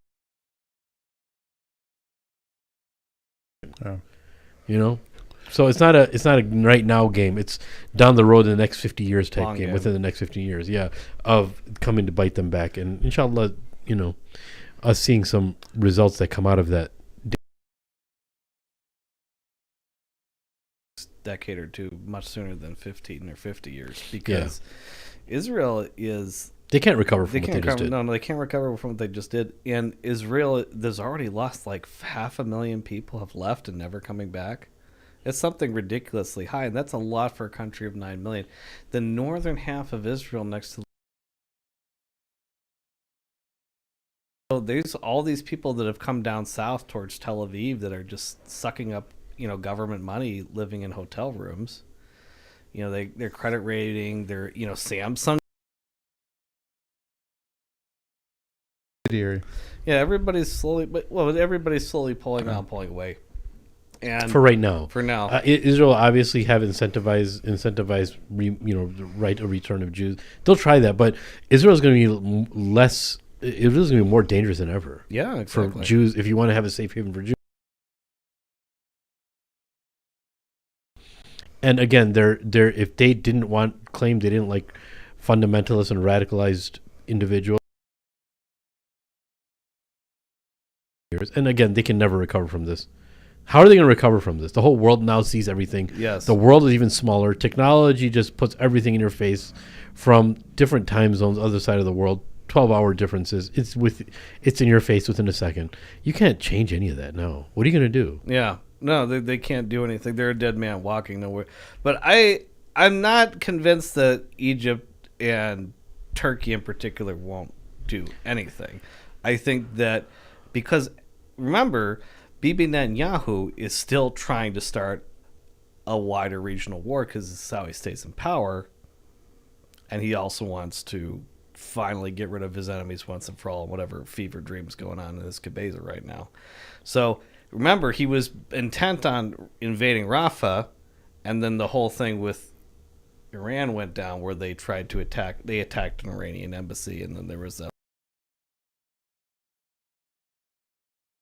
Yeah. You know, so it's not a right now game. It's down the road in the next 50 years type Long game. game. Within the next 15 years, of coming to bite them back, and inshallah, us seeing some results that come out of that. Decade or two, much sooner than 15 or 50 years, because Israel is They can't recover from what they just did. No, they can't recover from what they just did. And Israel, there's already lost like 500,000 people have left and never coming back. It's something ridiculously high, and that's a lot for a country of 9 million. The northern half of Israel, next to there's all these people that have come down south towards Tel Aviv that are just sucking up, government money, living in hotel rooms. Their credit rating, their Samsung. Yeah, everybody's slowly pulling out, pulling away. And For right now, Israel obviously have incentivized right a return of Jews. They'll try that, but Israel's going to be less. Israel's going to be more dangerous than ever. Yeah, exactly. For Jews, if you want to have a safe haven for Jews. And again, they're if they didn't claim they didn't like fundamentalist and radicalized individuals. And again, they can never recover from this. How are they going to recover from this? The whole world now sees everything. Yes. The world is even smaller. Technology just puts everything in your face from different time zones, other side of the world, 12-hour differences. It's in your face within a second. You can't change any of that now. What are you going to do? Yeah. No, they can't do anything. They're a dead man walking nowhere. But I'm not convinced that Egypt and Turkey in particular won't do anything. I think that because, remember, Bibi Netanyahu is still trying to start a wider regional war because this is how he stays in power. And he also wants to finally get rid of his enemies once and for all, whatever fever dreams going on in his cabeza right now. So remember, he was intent on invading Rafah, and then the whole thing with Iran went down where they tried to attack. They attacked an Iranian embassy, and then there was a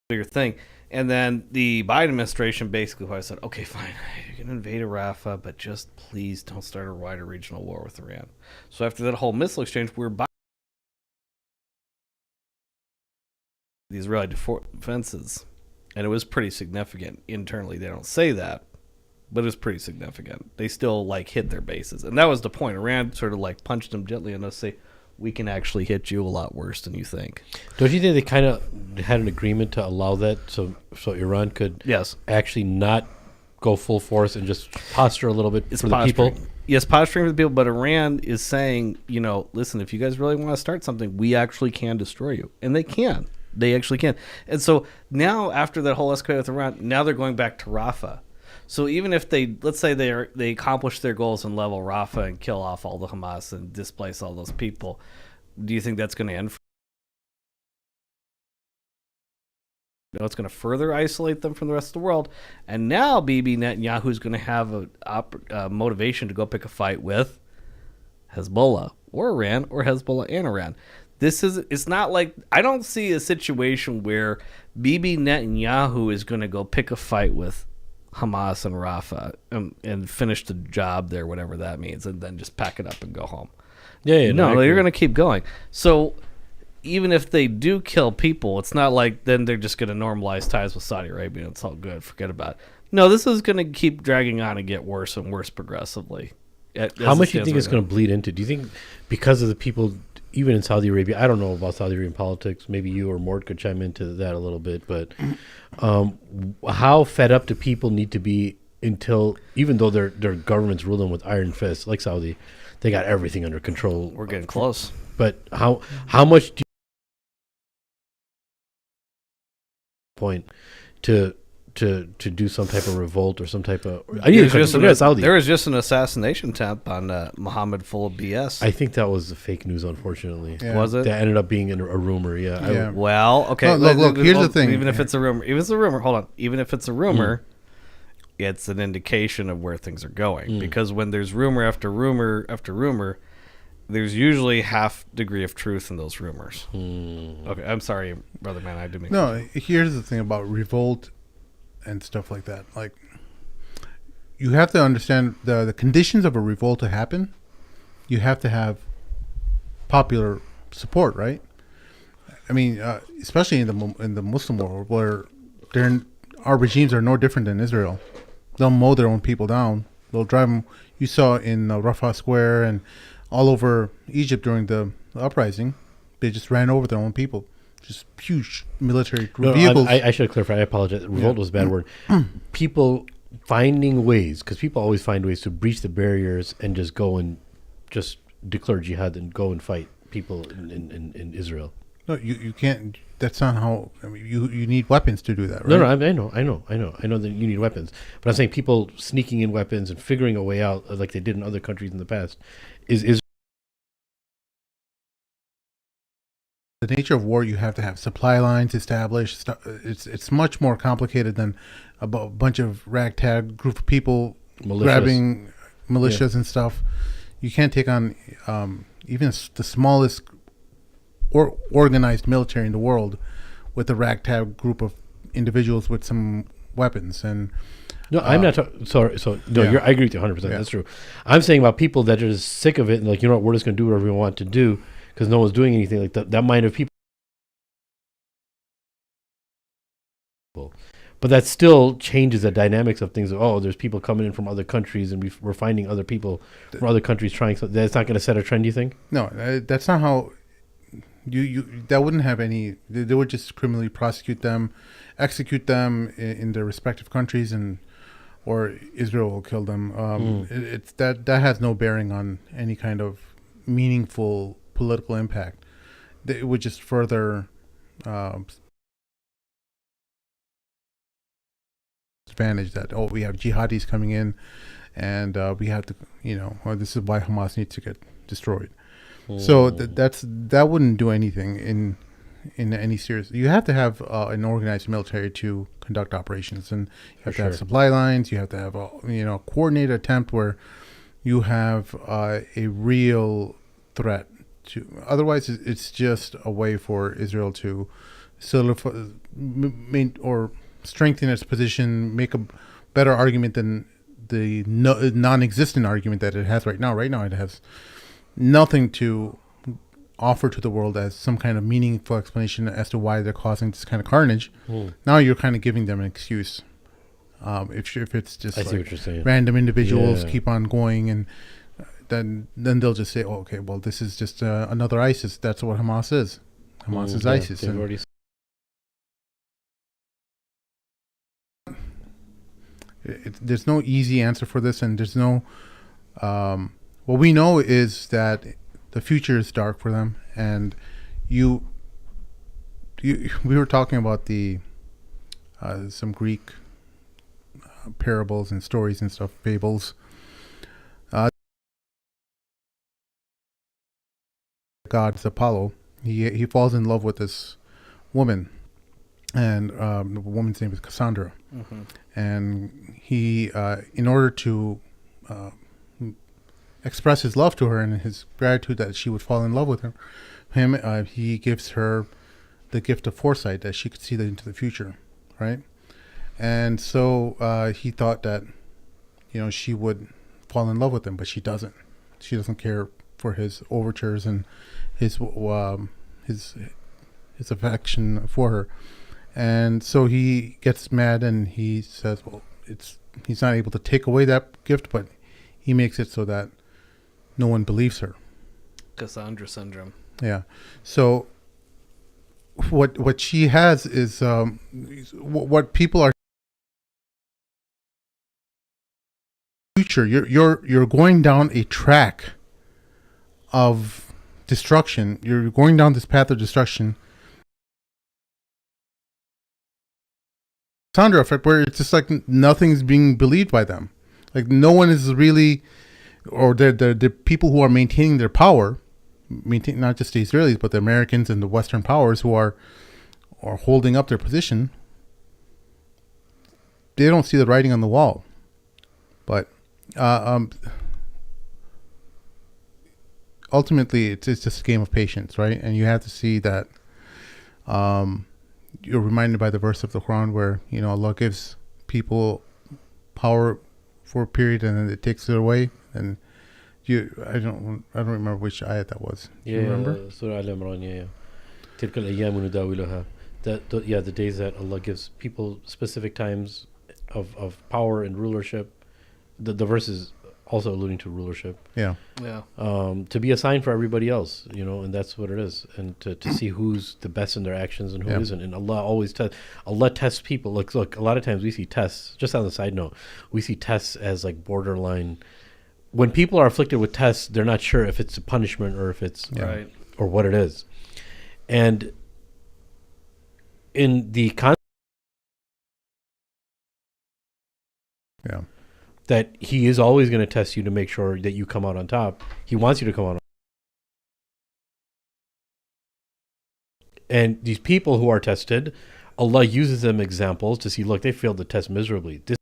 bigger thing. And then the Biden administration basically said, okay, fine, you can invade Rafah, but just please don't start a wider regional war with Iran. So after that whole missile exchange, we were buying the Israeli defenses. And it was pretty significant internally. They don't say that, but it was pretty significant. They still hit their bases. And that was the point. Iran sort of punched them gently enough to say, we can actually hit you a lot worse than you think. Don't you think they kind of had an agreement to allow that so Iran could actually not go full force and just posture a little bit for the people? Yes, posturing for the people, but Iran is saying, listen, if you guys really want to start something, we actually can destroy you. And they can. They actually can. And so now, after that whole escalate with Iran, now they're going back to Rafah. So even if let's say they accomplish their goals and level Rafah and kill off all the Hamas and displace all those people, do you think that's going to end? It's going to further isolate them from the rest of the world. And now Bibi Netanyahu is going to have a motivation to go pick a fight with Hezbollah or Iran, or Hezbollah and Iran. It's not like, I don't see a situation where Bibi Netanyahu is going to go pick a fight with Hamas and Rafah and finish the job there, whatever that means, and then just pack it up and go home. No, they're going to keep going. So even if they do kill people, it's not like then they're just going to normalize ties with Saudi Arabia and it's all good, forget about it. No, this is going to keep dragging on and get worse and worse progressively. How much do you think it's going to bleed into? Do you think because of the people, even in Saudi Arabia, I don't know about Saudi Arabian politics, maybe you or Mort could chime into that a little bit, but how fed up do people need to be until, even though their government's ruling with iron fists, like Saudi, they got everything under control. We're getting close. But how much do you point to to do some type of revolt or some type of. I need to Saudi. There was just an assassination attempt on Muhammad full of BS. I think that was fake news, unfortunately. Yeah. Was it? That ended up being a rumor. Yeah. Yeah. Well, okay. Look, here's the thing. Even if it's a rumor, hold on. Even if it's a rumor, it's an indication of where things are going. Because when there's rumor after rumor after rumor, there's usually half degree of truth in those rumors. Okay, I'm sorry, brother man. I do mean. No, here's the thing about revolt and stuff like that. Like, you have to understand the conditions of a revolt to happen. You have to have popular support, right? I mean, especially in the Muslim world, where our regimes are no different than Israel. They'll mow their own people down. They'll drive them. You saw in Rafah Square and all over Egypt during the uprising, they just ran over their own people. Just huge military vehicles. I should clarify. I apologize. Revolt was a bad word. People finding ways, because people always find ways to breach the barriers and just go and just declare jihad and go and fight people in Israel. No, you can't. That's not how. I mean, you need weapons to do that, right? No, I know that you need weapons. But I'm saying people sneaking in weapons and figuring a way out, like they did in other countries in the past, is the nature of war. You have to have supply lines established. It's much more complicated than a bunch of ragtag group of people grabbing militias and stuff. You can't take on even the smallest organized military in the world with a ragtag group of individuals with some weapons. And no, I'm not sorry. So no, Yeah. I agree with you 100%. Yeah. That's true. I'm saying about people that are just sick of it and like, you know what, we're just going to do whatever we want to do because no one's doing anything like that. That mind of people. But that still changes the dynamics of things. Oh, there's people coming in from other countries, and we're finding other people from other countries trying something. That's not going to set a trend, you think? no, that's not how. You that wouldn't have any. They would just criminally prosecute them, execute them in their respective countries, or Israel will kill them. It's that has no bearing on any kind of meaningful political impact. It would just further advantage that we have jihadis coming in, and we have to or this is why Hamas needs to get destroyed. So that wouldn't do anything in any serious. You have to have an organized military to conduct operations, and you have to have supply lines. You have to have a coordinated attempt where you have a real threat to. Otherwise, it's just a way for Israel to solidify or strengthen its position, make a better argument than the non-existent argument that it has right now. Right now, it has nothing to offer to the world as some kind of meaningful explanation as to why they're causing this kind of carnage. Now you're kind of giving them an excuse. If it's just I see what you're saying. Random individuals keep on going, and then they'll just say, "Oh, okay, well, this is just another ISIS." That's what Hamas is. Hamas is ISIS. There's no easy answer for this, and there's no. What we know is that the future is dark for them, and we were talking about the some Greek parables and stories and stuff, fables. God, Apollo, he falls in love with this woman, and the woman's name is Cassandra, and he, in order to express his love to her and his gratitude that she would fall in love with him, he gives her the gift of foresight that she could see into the future, right? And so he thought that she would fall in love with him, but she doesn't. She doesn't care for his overtures and his affection for her. And so he gets mad and he says, well, he's not able to take away that gift, but he makes it so that no one believes her. Cassandra syndrome. Yeah. So what she has is what people are future. You're going down a track of destruction. You're going down this path of destruction Sandra effect, where it's just like nothing's being believed by them. Like no one is really, or the people who are maintaining their power, not just the Israelis, but the Americans and the Western powers who are holding up their position. They don't see the writing on the wall. But ultimately, it's just a game of patience, right? And you have to see that you're reminded by the verse of the Quran where, Allah gives people power for a period and then it takes it away. And I don't remember which ayat that was. Do you remember? Surah Al-Imran, yeah. تِلْكَ الْأَيَّامُ نُدَاوِلُهَا. The days that Allah gives people specific times of power and rulership. The verse is also alluding to rulership. Yeah. To be a sign for everybody else, and that's what it is. And to see who's the best in their actions and who isn't. And Allah always Allah tests people. Look, a lot of times we see tests, just on the side note, we see tests as like borderline. When people are afflicted with tests, they're not sure if it's a punishment or if it's right or what it is. And in the that he is always going to test you to make sure that you come out on top. He wants you to come out on top. And these people who are tested, Allah uses them examples to see, look, they failed the test miserably. This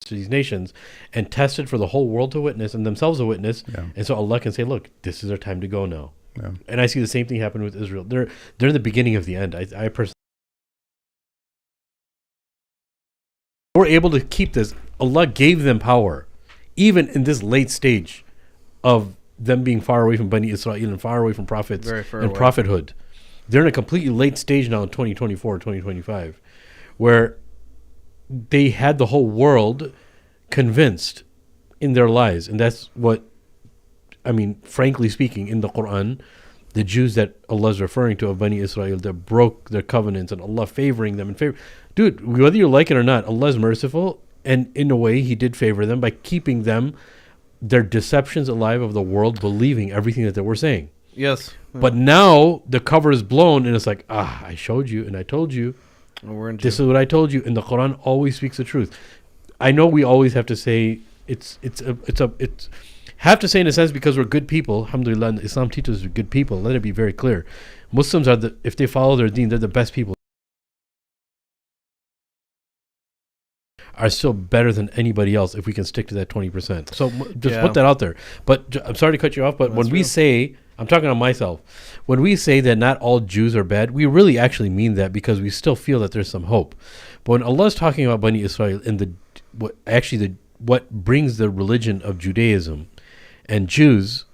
to these nations and tested for the whole world to witness and themselves to witness. And so Allah can say, look, this is their time to go now. And I see the same thing happen with Israel. They're in the beginning of the end. I personally were able to keep this. Allah gave them power, even in this late stage of them being far away from Bani Israel and far away from prophets and prophethood. They're in a completely late stage now in 2024, 2025, where they had the whole world convinced in their lies. And that's what, frankly speaking, in the Quran, the Jews that Allah is referring to of Bani Israel that broke their covenants and Allah favoring them in favor. Dude, whether you like it or not, Allah is merciful, and in a way He did favor them by keeping them, their deceptions alive of the world, believing everything that they were saying. Yes. But now the cover is blown and it's like, I showed you and I told you. This is what I told you. And the Quran always speaks the truth. I know we always have to say it's have to say in a sense because we're good people. Alhamdulillah, and Islam teaches us we're good people. Let it be very clear. Muslims are if they follow their deen, they're the best people. Are still better than anybody else if we can stick to that 20%. So just put that out there. But I'm sorry to cut you off, but when we say, I'm talking on myself, when we say that not all Jews are bad, we really actually mean that because we still feel that there's some hope. But when Allah is talking about Bani Israel and what brings the religion of Judaism and Jews,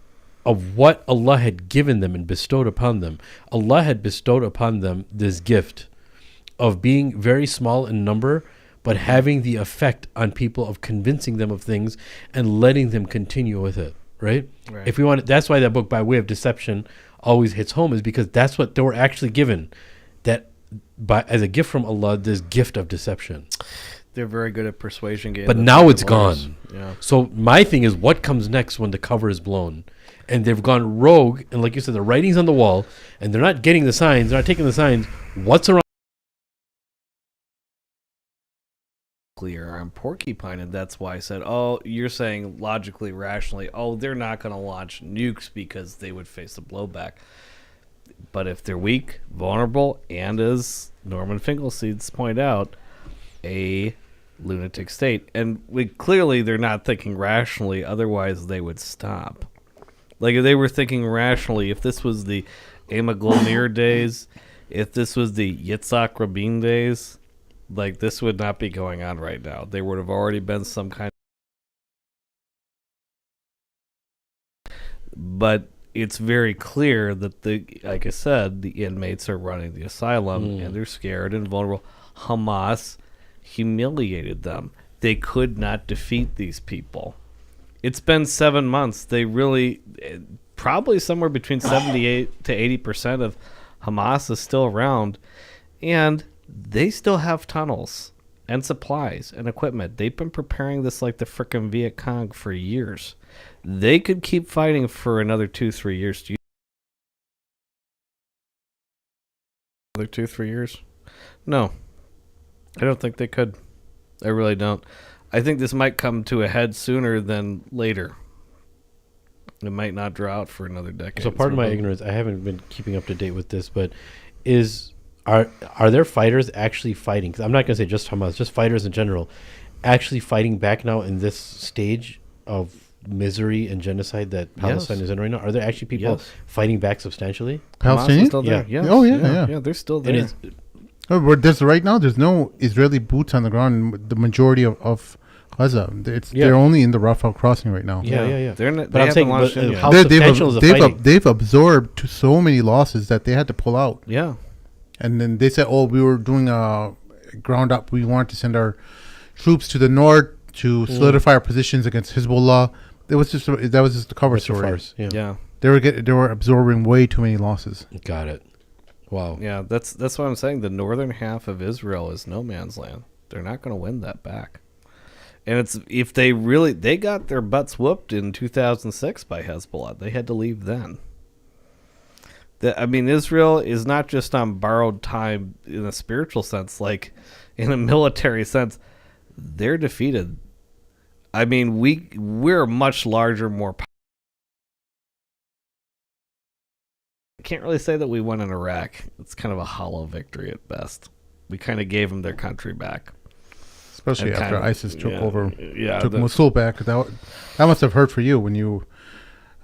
of what Allah had given them and bestowed upon them, Allah had bestowed upon them this gift of being very small in number, but having the effect on people of convincing them of things and letting them continue with it, right? If we want, that's why that book, By Way of Deception, always hits home, is because that's what they were actually given, that as a gift from Allah, this gift of deception. They're very good at persuasion games. But now it's gone. Yeah. So my thing is, what comes next when the cover is blown? And they've gone rogue, and like you said, the writing's on the wall, and they're not getting the signs, they're not taking the signs. What's around? Clear. I'm porcupine, and that's why I said, you're saying logically, rationally, they're not going to launch nukes because they would face the blowback. But if they're weak, vulnerable, and as Norman Finkelsteins point out, a lunatic state, and clearly they're not thinking rationally, otherwise they would stop. Like if they were thinking rationally, if this was the Emma Glomir days, if this was the Yitzhak Rabin days, like this would not be going on right now. There would have already been some kind of... But it's very clear that like I said, the inmates are running the asylum and they're scared and vulnerable. Hamas humiliated them. They could not defeat these people. It's been 7 months. They really, probably somewhere between 78 to 80% of Hamas is still around, and they still have tunnels and supplies and equipment. They've been preparing this like the frickin' Viet Cong for years. They could keep fighting for another 2-3 years. Another 2-3 years? No, I don't think they could. I really don't. I think this might come to a head sooner than later. It might not draw out for another decade. So pardon my ignorance. I haven't been keeping up to date with this, but are there fighters actually fighting? 'Cause I'm not going to say just Hamas, just fighters in general, actually fighting back now in this stage of misery and genocide that Palestine is in right now? Are there actually people fighting back substantially? Palestinians? Still there? Yeah. Yes. Oh, yeah. Yeah, they're still And there. Right now, there's no Israeli boots on the ground. The majority of Gaza, they're only in the Rafah crossing right now. Yeah. They're not, But I'm saying, launched but, in yet. how substantial is the fighting? They've absorbed so many losses that they had to pull out. Yeah. And then they said, we were doing a ground up. We wanted to send our troops to the north to solidify our positions against Hezbollah. That was just the cover story. Farce. Yeah. They were absorbing way too many losses. Got it. Wow. Yeah, that's what I'm saying. The northern half of Israel is no man's land. They're not going to win that back. And it's if they got their butts whooped in 2006 by Hezbollah. They had to leave then. Israel is not just on borrowed time in a spiritual sense, like in a military sense. They're defeated. We're much larger, more powerful. I can't really say that we won in Iraq. It's kind of a hollow victory at best. We kind of gave them their country back. Especially after ISIS took took Mosul back. That must have hurt for you when you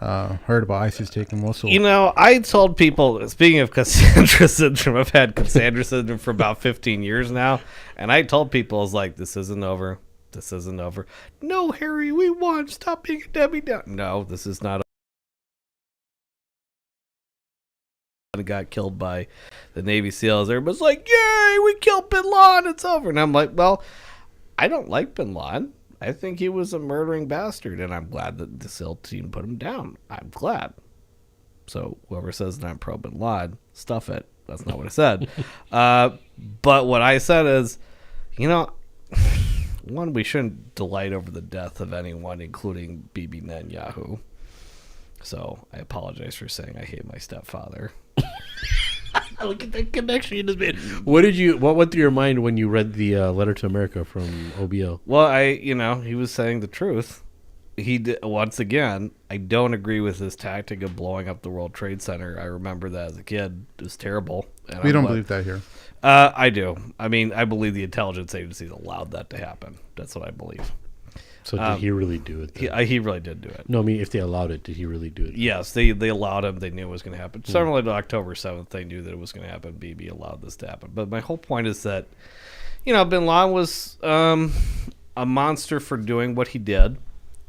heard about ISIS taking Mosul. I told people, speaking of Cassandra syndrome, I've had Cassandra syndrome for about 15 years now, and I told people, I was like, this isn't over. This isn't over. No, Harry, we won. Stop being a Debbie Downer. No, this is not over. Got killed by the Navy SEALs. Everybody's like, yay, we killed Bin Laden. It's over. And I'm like, well, I don't like Bin Laden. I think he was a murdering bastard, and I'm glad that the SEAL team put him down. I'm glad. So whoever says that I'm pro Bin Laden, stuff it. That's not what I said. But what I said is, one, we shouldn't delight over the death of anyone, including Bibi Netanyahu. So I apologize for saying I hate my stepfather. Look at that connection you just made. What went through your mind when you read the letter to America from OBL? Well, he was saying the truth. He did, once again, I don't agree with his tactic of blowing up the World Trade Center. I remember that as a kid. It was terrible. And We don't believe that here. I do. I believe the intelligence agencies allowed that to happen. That's what I believe. So did he really do it? He really did do it. No, if they allowed it, did he really do it? Yes, they allowed him. They knew it was going to happen. Similar to October 7th, they knew that it was going to happen. BB allowed this to happen. But my whole point is that, Bin Laden was a monster for doing what he did,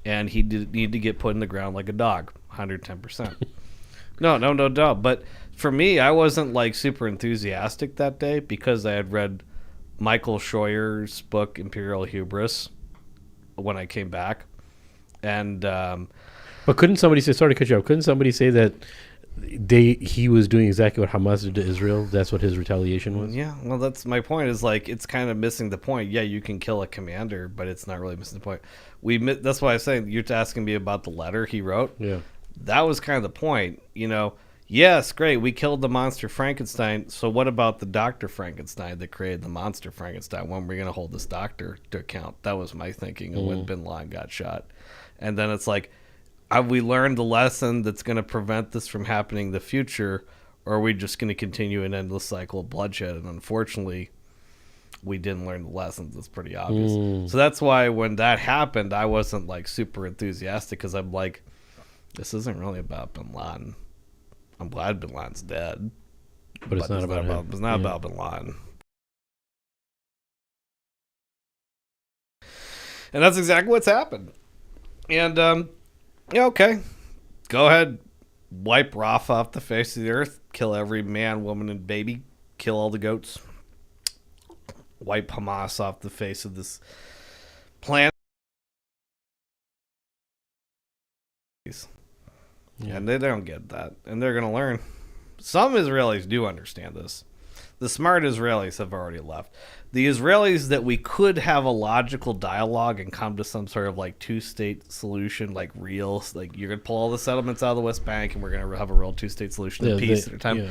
and he did need to get put in the ground like a dog, 110%. No. But for me, I wasn't super enthusiastic that day because I had read Michael Scheuer's book, Imperial Hubris, when I came back. And but couldn't somebody say, sorry to cut you off, couldn't somebody say that he was doing exactly what Hamas did to Israel? That's what his retaliation was? Yeah, well, that's my point, is it's kind of missing the point. Yeah, you can kill a commander, but it's not really missing the point. That's why I was saying, you're asking me about the letter he wrote. Yeah. That was kind of the point. Yes, great, we killed the monster Frankenstein. So what about the Dr. Frankenstein that created the monster Frankenstein? When are we going to hold this doctor to account? That was my thinking of when Bin Laden got shot. And then it's have we learned the lesson that's going to prevent this from happening in the future, or are we just going to continue an endless cycle of bloodshed? And unfortunately, we didn't learn the lessons. It's pretty obvious. So that's why when that happened, I wasn't super enthusiastic, because I'm this isn't really about Bin Laden. I'm glad Bin Laden's dead, but it's not about him. It's not about Bin Laden. And that's exactly what's happened. And okay, go ahead, wipe Rafah off the face of the earth, kill every man, woman, and baby, kill all the goats, wipe Hamas off the face of this planet. Yeah. And they don't get that, and they're going to learn. Some Israelis do understand this. The smart Israelis have already left. The Israelis that we could have a logical dialogue and come to some sort of two-state solution, you're going to pull all the settlements out of the West Bank, and we're going to have a real two-state solution in peace at a time. Yeah.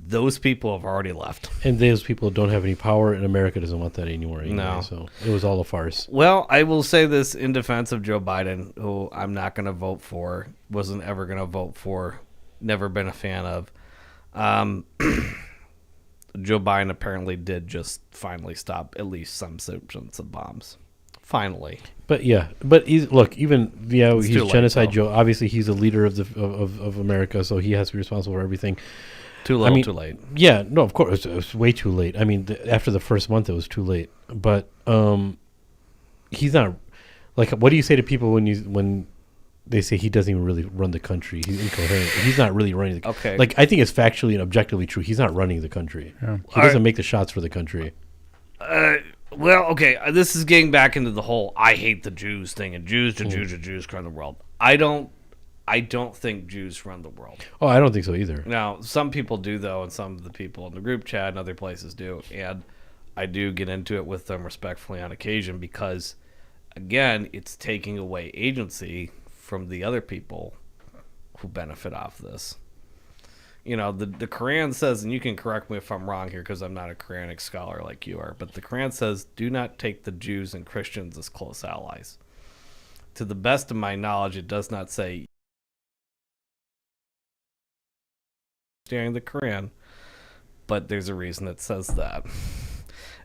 those people have already left. And those people don't have any power, and America doesn't want that anymore. Anyway, No. So it was all a farce. Well, I will say this in defense of Joe Biden, who I'm not going to vote for, wasn't ever going to vote for, never been a fan of. Joe Biden apparently did just finally stop at least some symptoms of bombs. Finally. But he's even It's he's too late, genocide though. Joe. Obviously, he's a leader of of America, so he has to be responsible for everything. Too little, too late. Yeah, no, of course, it was way too late. I mean, after the first month, it was too late. But he's not like. What do you say to people when they say he doesn't even really run the country? He's incoherent. He's not really running the country. Okay. Like, I think it's factually and objectively true. He's not running the country. Yeah. He doesn't make the shots for the country. Well, okay, this is getting back into the whole I hate the Jews thing, and Jews run the world. I don't think Jews run the world. Oh, I don't think so either. Now, some people do, though, and some of the people in the group chat and other places do. And I do get into it with them respectfully on occasion because, again, it's taking away agency from the other people who benefit off this. You know, the Quran says, and you can correct me if I'm wrong here because I'm not a Quranic scholar like you are, but the Quran says, do not take the Jews and Christians as close allies. To the best of my knowledge, it does not say during the Quran, but there's a reason it says that.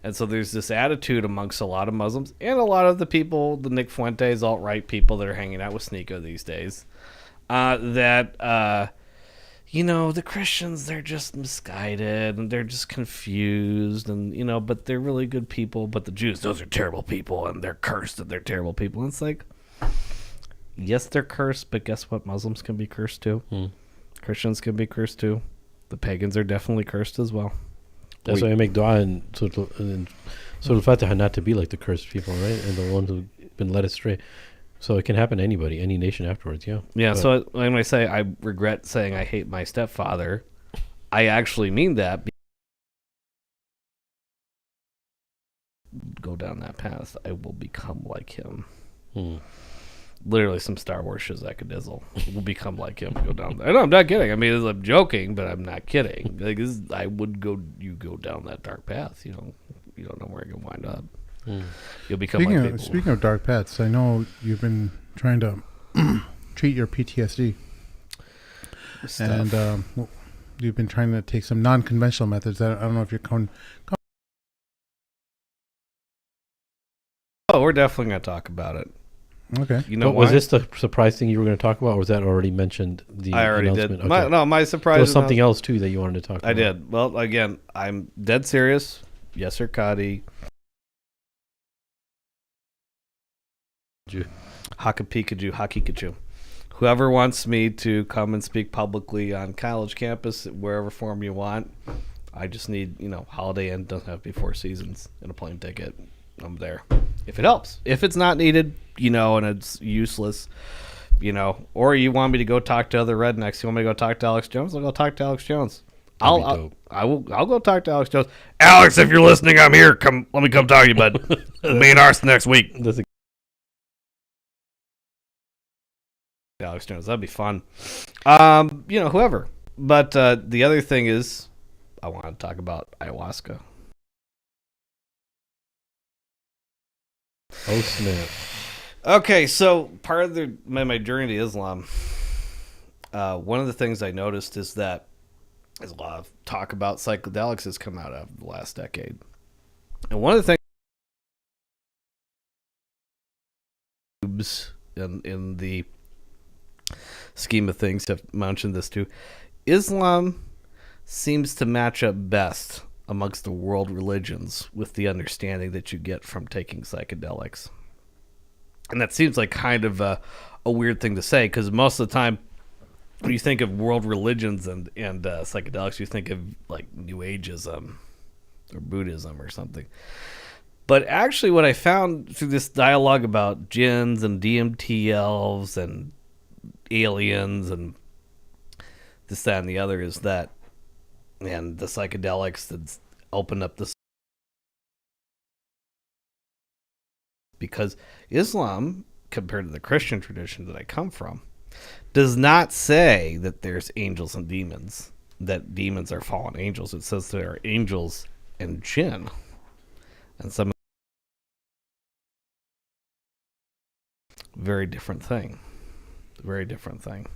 And so there's this attitude amongst a lot of Muslims and a lot of the people, the Nick Fuentes, alt-right people that are hanging out with Sneeko these days, that the Christians, they're just misguided and they're just confused and, but they're really good people. But the Jews, those are terrible people and they're cursed and they're terrible people. And it's like, yes, they're cursed, but guess what? Muslims can be cursed too. Christians can be cursed too. The pagans are definitely cursed as well. That's why I make dua and Surah Fatiha not to be like the cursed people, right? And the ones who've been led astray. So it can happen to anybody, any nation afterwards, yeah. Yeah, But so when I say I regret saying I hate my stepfather, I actually mean that. Go down that path, I will become like him. Literally some Star Wars shizakadizzle. Will become like him. Go down there. No, I'm not kidding. I mean, I'm joking, but I'm not kidding. Like, you go down that dark path. You don't know where you're going to wind up. You'll become like people. Speaking of dark paths, I know you've been trying to treat your PTSD. Stuff. And you've been trying to take some non-conventional methods. I don't know if you're Oh, we're definitely going to talk about it. okay. You know But was why? this the surprise thing you were going to talk about, or was that already mentioned? The I already did. announcement? Okay. My surprise. There was something else too that you wanted to talk about. I did. Well, again, I'm dead serious. Yes, sir, Cuddy. Haka Pikachu, Hakikachu. Whoever wants me to come and speak publicly on college campus, wherever form you want, I just need, Holiday Inn doesn't have to be 4 seasons and a plane ticket. I'm there. If it helps. If it's not needed, and it's useless, or you want me to go talk to other rednecks, you want me to go talk to Alex Jones, I'll go talk to Alex Jones. I'll go talk to Alex Jones. Alex, if you're listening, I'm here. Let me come talk to you, bud. Me and Arse next week. That's Alex Jones, that'd be fun. Whoever. But the other thing is, I want to talk about ayahuasca. Oh, snap. Okay, so part of my journey to Islam, one of the things I noticed is that there's a lot of talk about psychedelics has come out of the last decade. And one of the things in the scheme of things have mentioned this too, Islam seems to match up best amongst the world religions with the understanding that you get from taking psychedelics. And that seems like kind of a weird thing to say, because most of the time when you think of world religions and psychedelics, you think of like New Ageism or Buddhism or something. But actually what I found through this dialogue about jinns and DMT elves and aliens and this, that, and the other is that, and the psychedelics that's opened up this, because Islam, compared to the Christian tradition that I come from, does not say that there's angels and demons. that demons are fallen angels. It says there are angels and jinn, and some very different thing. Very different thing.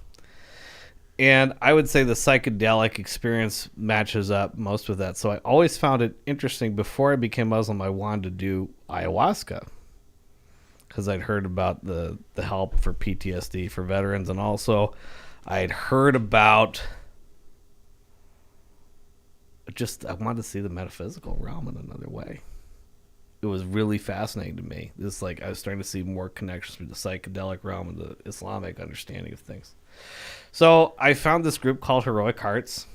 And I would say the psychedelic experience matches up most with that. So I always found it interesting. Before I became Muslim, I wanted to do ayahuasca because I'd heard about the help for PTSD for veterans, and also I'd heard about I wanted to see the metaphysical realm in another way. It was really fascinating to me. This I was starting to see more connections with the psychedelic realm and the Islamic understanding of things. So I found this group called Heroic Hearts.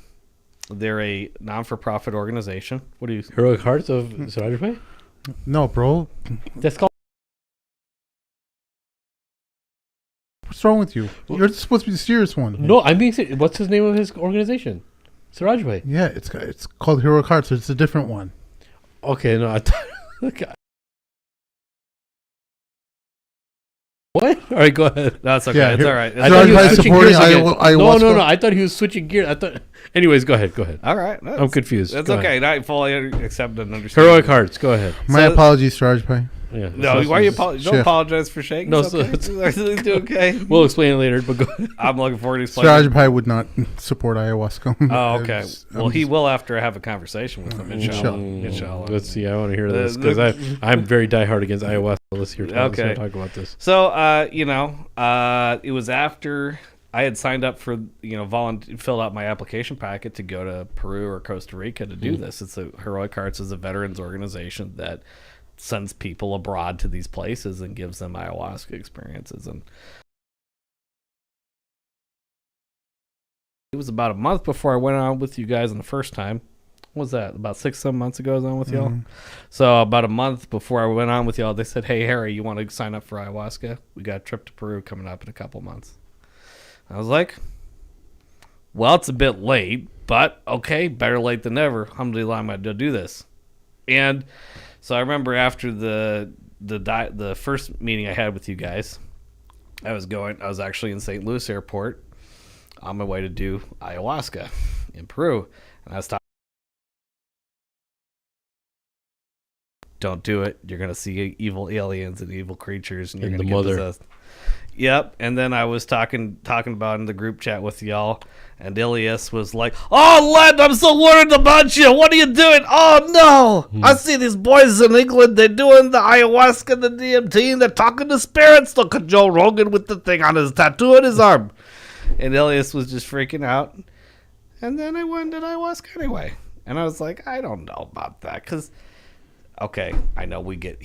They're a non-for-profit organization. What do you? Heroic Hearts of Siraj? No, bro. That's called. What's wrong with you? You're supposed to be the serious one. No, I'm being serious. What's his name of his organization? Siraj Bhai. Yeah, it's called Heroic Hearts. It's a different one. Okay, no, I thought. What? All right, go ahead. No, it's okay. Yeah, it's all right. I thought he was Siraj Bhai switching supporting gears again. ayahuasca. No. I thought he was switching gears. I thought. Anyways, go ahead. All right. I'm confused. That's Go okay. I fully accept and understand. Heroic Hearts. Go ahead. My apologies, Siraj Bhai. Yeah. No, why are you don't Chef. apologize for shaking. No, It's okay. It's okay. We'll explain it later. But go ahead. I'm looking forward to explaining. Siraj Bhai would not support ayahuasca. Oh, okay. Well, he just- will after I have a conversation with him. Inshallah. Let's see. I want to hear this because I'm very diehard against ayahuasca. Let's hear. Let's Okay. talk about this. So, it was after I had signed up for, filled out my application packet to go to Peru or Costa Rica to do this. It's Heroic Hearts is a veterans organization that sends people abroad to these places and gives them ayahuasca experiences. And it was about a month before I went on with you guys on the first time. What was that? About 6-7 months ago I was on with y'all? So about a month before I went on with y'all, they said, "Hey, Harry, you want to sign up for ayahuasca? We got a trip to Peru coming up in a couple months." I was like, well, it's a bit late, but okay, better late than never. Alhamdulillah, I'm going to do this. And so I remember after the first meeting I had with you guys, I was actually in St. Louis Airport on my way to do ayahuasca in Peru. And I was talking, don't do it. You're going to see evil aliens and evil creatures. And you're And going the to get mother. possessed. Yep. And then I was talking about in the group chat with y'all, and Elias was like, "Oh, Len, I'm so worried about you. What are you doing? Oh, no. I see these boys in England. They're doing the ayahuasca, the DMT, and they're talking to spirits. Look at Joe Rogan with the thing on his tattoo on his arm." And Elias was just freaking out. And then I went and did ayahuasca anyway. And I was like, I don't know about that. Because, okay, I know we get...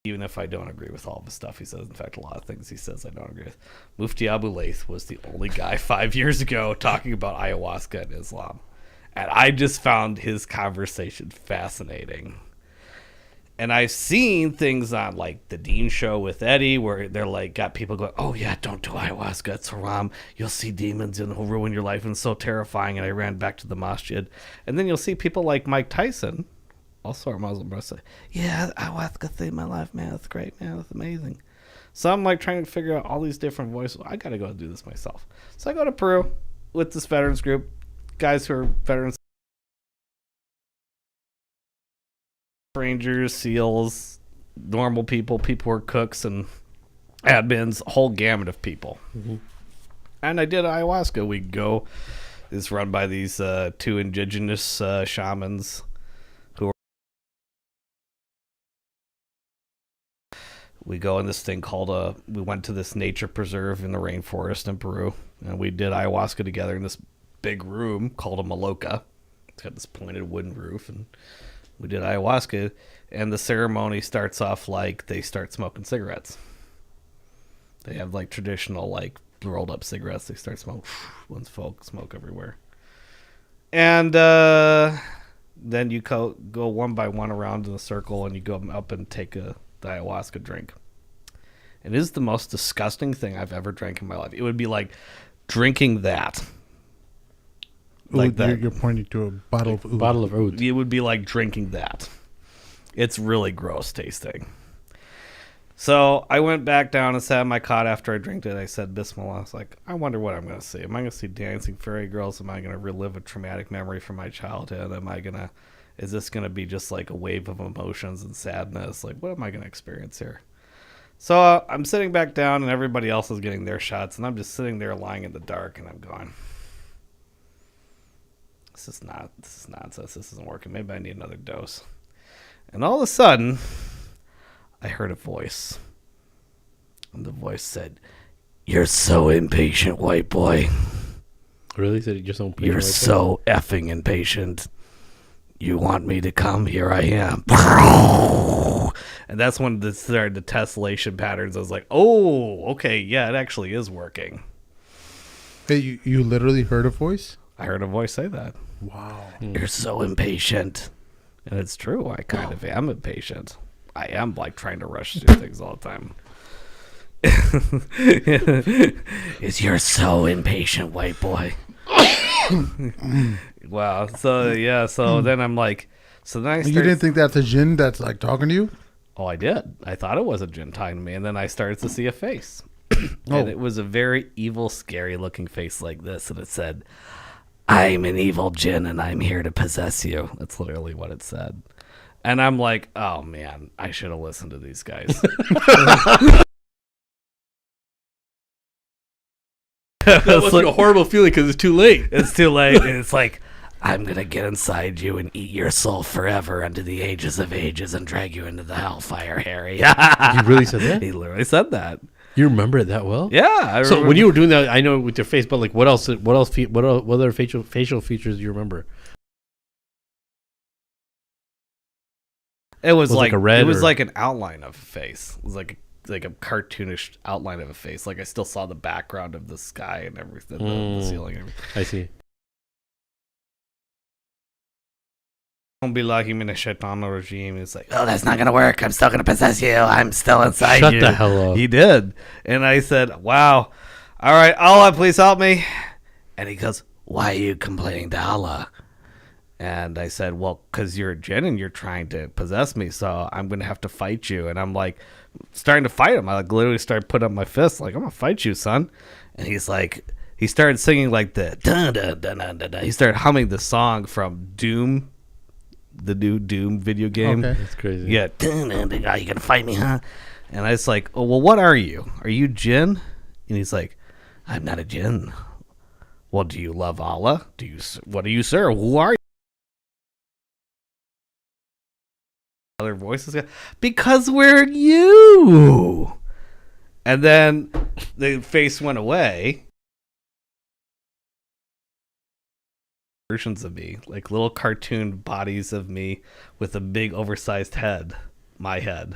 Even if I don't agree with all the stuff he says, in fact, a lot of things he says I don't agree with. Mufti Abu Layth was the only guy 5 years ago talking about ayahuasca and Islam. And I just found his conversation fascinating. And I've seen things on like the Dean show with Eddie where they're like, got people going, "Oh yeah, don't do ayahuasca, it's haram. You'll see demons and it'll ruin your life and it's so terrifying." And I ran back to the masjid. And then you'll see people like Mike Tyson, also our Muslim brother, say, "Yeah, ayahuasca saved my life, man. That's great, man. That's amazing." So I'm like trying to figure out all these different voices. I got to go do this myself. So I go to Peru with this veterans group, guys who are veterans, rangers, SEALs, normal people, people who are cooks and admins, a whole gamut of people. Mm-hmm. And I did ayahuasca. We go, it's run by these two indigenous shamans who are, we go in this thing called we went to this nature preserve in the rainforest in Peru, and we did ayahuasca together in this big room called a maloca. It's got this pointed wooden roof, and we did ayahuasca, and the ceremony starts off like they start smoking cigarettes. They have like traditional like rolled up cigarettes. They start smoking, once folk smoke everywhere. And then you go one by one around in a circle, and you go up and take the ayahuasca drink. It is the most disgusting thing I've ever drank in my life. It would be like drinking that. Like that. You're pointing to a bottle of oud. Bottle of oud. It would be like drinking that. It's really gross tasting. So I went back down and sat on my cot after I drank it. I said Bismillah. I was like, I wonder what I'm going to see. Am I going to see dancing fairy girls? Am I going to relive a traumatic memory from my childhood? Is this going to be just like a wave of emotions and sadness? Like, what am I going to experience here? So I'm sitting back down and everybody else is getting their shots. And I'm just sitting there lying in the dark and I'm going, this is nonsense. This isn't working. Maybe I need another dose. And all of a sudden, I heard a voice. And the voice said, "You're so impatient, white boy. Really? Said he just don't play You're white so effing impatient. You want me to come? Here I am." And that's when it started the tessellation patterns. I was like, oh, okay, yeah, it actually is working. Hey, you literally heard a voice? I heard a voice say that. Wow. You're so impatient. And it's true. I kind of am impatient. I am like trying to rush through things all the time. You're so impatient, white boy. Wow. So yeah. So then I'm like, so then I started, You didn't think that's a jinn that's like talking to you? Oh, I did. I thought it was a jinn talking to me, and then I started to see a face, and it was a very evil, scary looking face like this, and it said, "I'm an evil jinn, and I'm here to possess you." That's literally what it said. And I'm like, oh man, I should have listened to these guys. That was like a horrible feeling because it's too late. It's too late. And it's like, I'm going to get inside you and eat your soul forever unto the ages of ages and drag you into the hellfire, Harry. He really said that? He literally said that. You remember it that well? Yeah. So when you were doing that, I know with your face, but like what other facial features do you remember? It was it like like a red it was or- like an outline of a face. It was like a cartoonish outline of a face. Like I still saw the background of the sky and everything, the ceiling and everything. I see. Don't be like him in a shaitan regime. It's like, oh, that's not gonna work. I'm still gonna possess you. I'm still inside Shut you. the hell up. He did, and I said, wow. All right, Allah, please help me. And he goes, why are you complaining to Allah? And I said, well, because you're a jinn and you're trying to possess me, so I'm going to have to fight you. And I'm like, starting to fight him. I like literally started putting up my fist, like, I'm going to fight you, son. And he's like, he started singing like the dun dun dun dun dun dun. He started humming the song from Doom, the new Doom video game. Okay. That's crazy. Yeah. Dun, dun, dun, are you going to fight me, huh? And I was like, oh, well, what are you? Are you jinn? And he's like, I'm not a jinn. Well, do you love Allah? What do you, sir? Who are you? Other voices go, because we're you. And then the face went away. Versions of me, like little cartoon bodies of me with a big oversized head, my head.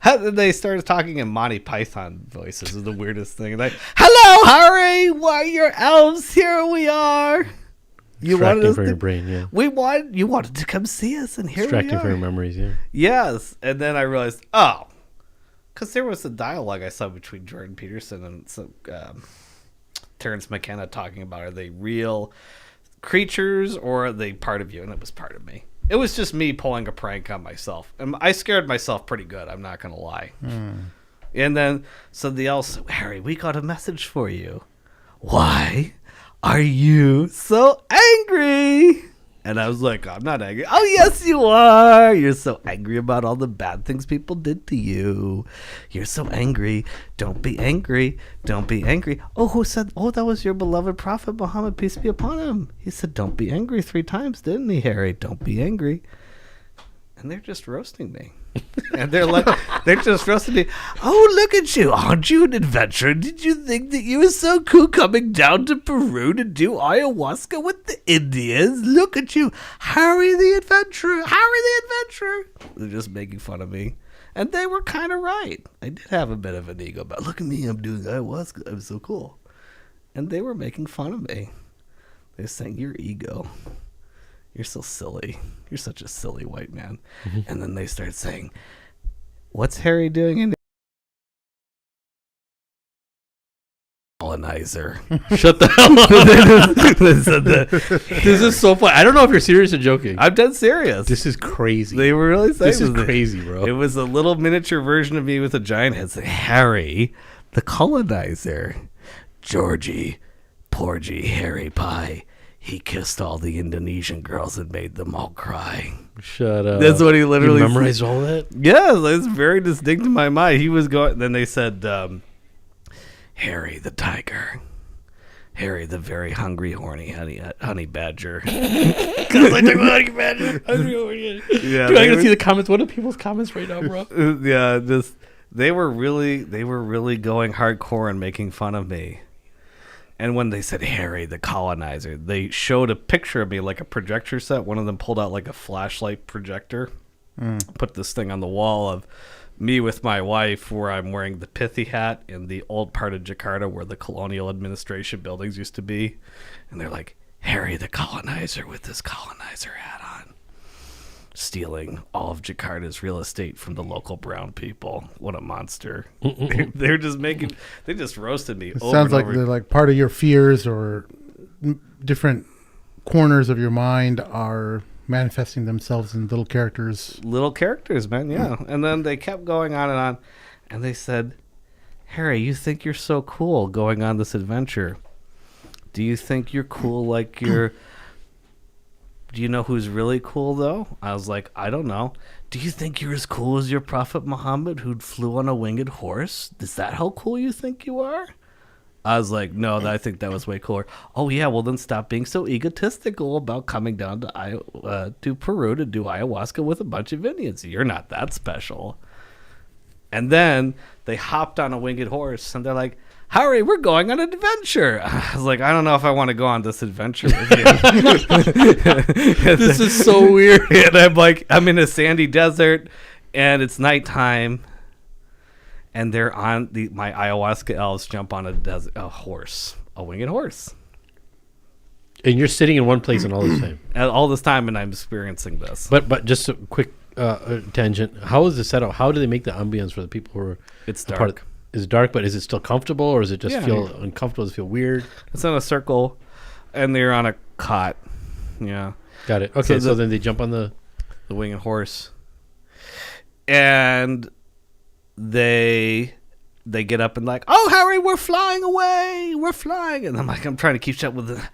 They started talking in Monty Python voices. Is the weirdest thing. Like, hello, Harry. Why your elves? Here we are. You wanted Distracting us from to, your brain, yeah. you wanted to come see us, and here Distracting we are. from your memories, yeah. Yes, and then I realized, oh, because there was a dialogue I saw between Jordan Peterson and Terrence McKenna talking about, are they real creatures or are they part of you? And it was part of me. It was just me pulling a prank on myself, and I scared myself pretty good. I'm not gonna lie. And then so the elves said, Harry, we got a message for you. Why are you so angry? And I was like, I'm not angry. Oh, yes, you are. You're so angry about all the bad things people did to you. You're so angry. Don't be angry. Don't be angry. Oh, who said, oh, that was your beloved prophet, Muhammad, peace be upon him. He said, don't be angry 3 times, didn't he, Harry? Don't be angry. And they're just roasting me. And they're just roasting me. Oh, look at you. Aren't you an adventurer? Did you think that you were so cool coming down to Peru to do ayahuasca with the Indians? Look at you. Harry the adventurer. Harry the adventurer. They're just making fun of me. And they were kind of right. I did have a bit of an ego, but look at me. I'm doing ayahuasca. I'm so cool. And they were making fun of me. They're saying, your ego. You're so silly. You're such a silly white man. Mm-hmm. And then they start saying, what's Harry doing in colonizer. Shut the hell up. This is so funny. I don't know if you're serious or joking. I'm dead serious. This is crazy. They were really saying This is crazy, bro. It was a little miniature version of me with a giant head saying, Harry, the colonizer. Georgie, Porgy, Harry Pie. He kissed all the Indonesian girls and made them all cry. Shut up. That's what he literally You memorized all that? Yes, it's very distinct in my mind. He was going. Then they said, Harry the tiger, Harry the very hungry, horny honey badger. Because I talk about honey badger. Yeah, Dude, I gotta see the comments. What are people's comments right now, bro? Yeah, just they were really going hardcore and making fun of me. And when they said Harry the colonizer, they showed a picture of me like a projector set. One of them pulled out like a flashlight projector, put this thing on the wall of me with my wife where I'm wearing the pithy hat in the old part of Jakarta where the colonial administration buildings used to be. And they're like, Harry the colonizer with his colonizer hat on, stealing all of Jakarta's real estate from the local brown people. What a monster. They just roasted me. It over sounds and like over. they're like part of your fears or different corners of your mind are manifesting themselves in little characters. Little characters, man, yeah. And then they kept going on, and they said, Harry, you think you're so cool going on this adventure. Do you think you're cool like you're... Do you know who's really cool, though? I was like, I don't know. Do you think you're as cool as your Prophet Muhammad who flew on a winged horse? Is that how cool you think you are? I was like, no, I think that was way cooler. Oh, yeah, well, then stop being so egotistical about coming down to Peru to do ayahuasca with a bunch of Indians. You're not that special. And then they hopped on a winged horse, and they're like, Harry, we're going on an adventure. I was like, I don't know if I want to go on this adventure with you. This is so weird. And I'm like, I'm in a sandy desert, and it's nighttime, and they're on my ayahuasca elves jump on a horse, a winged horse. And you're sitting in one place and all this time. And all this time, and I'm experiencing this. But just a quick tangent. How is the setup? How do they make the ambience for the people who are... It's a part dark. Is it dark, but is it still comfortable, or does it just Yeah. feel uncomfortable? Does it feel weird? It's in a circle, and they're on a cot. Yeah. Got it. Okay, so the- then they jump on the... The winged horse. And they get up and like, oh, Harry, we're flying away. We're flying. And I'm trying to keep up with the...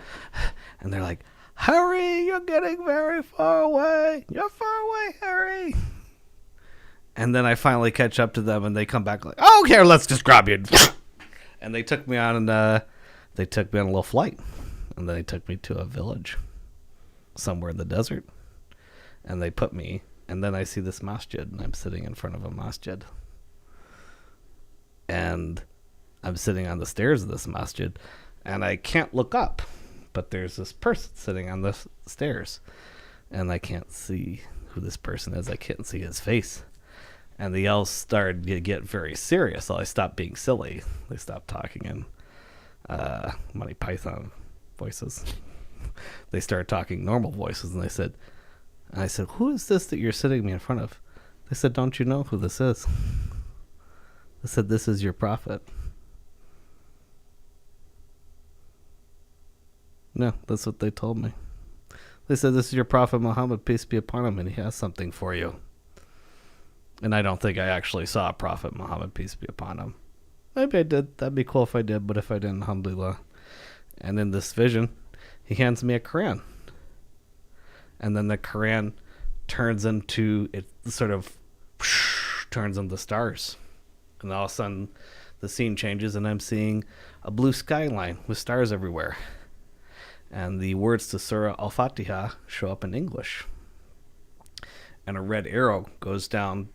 And they're like, Harry, you're getting very far away. You're far away, Harry. And then I finally catch up to them, and they come back like, oh, okay, let's just grab you. And they took me on a little flight. And then they took me to a village somewhere in the desert. And they put me, and then I see this masjid, and I'm sitting in front of a masjid. And I'm sitting on the stairs of this masjid, and I can't look up, but there's this person sitting on the stairs, and I can't see who this person is. I can't see his face. And the elves started to get very serious, so I stopped being silly. They stopped talking in Monty Python voices. They started talking normal voices, and I said, who is this that you're sitting me in front of? They said, don't you know who this is? I said, this is your prophet. No, that's what they told me. They said, this is your prophet Muhammad, peace be upon him, and he has something for you. And I don't think I actually saw Prophet Muhammad, peace be upon him. Maybe I did. That'd be cool if I did, but if I didn't, alhamdulillah. And in this vision, he hands me a Quran. And then the Quran turns into, it sort of turns into stars. And all of a sudden, the scene changes, and I'm seeing a blue skyline with stars everywhere. And the words to Surah Al-Fatiha show up in English. And a red arrow goes down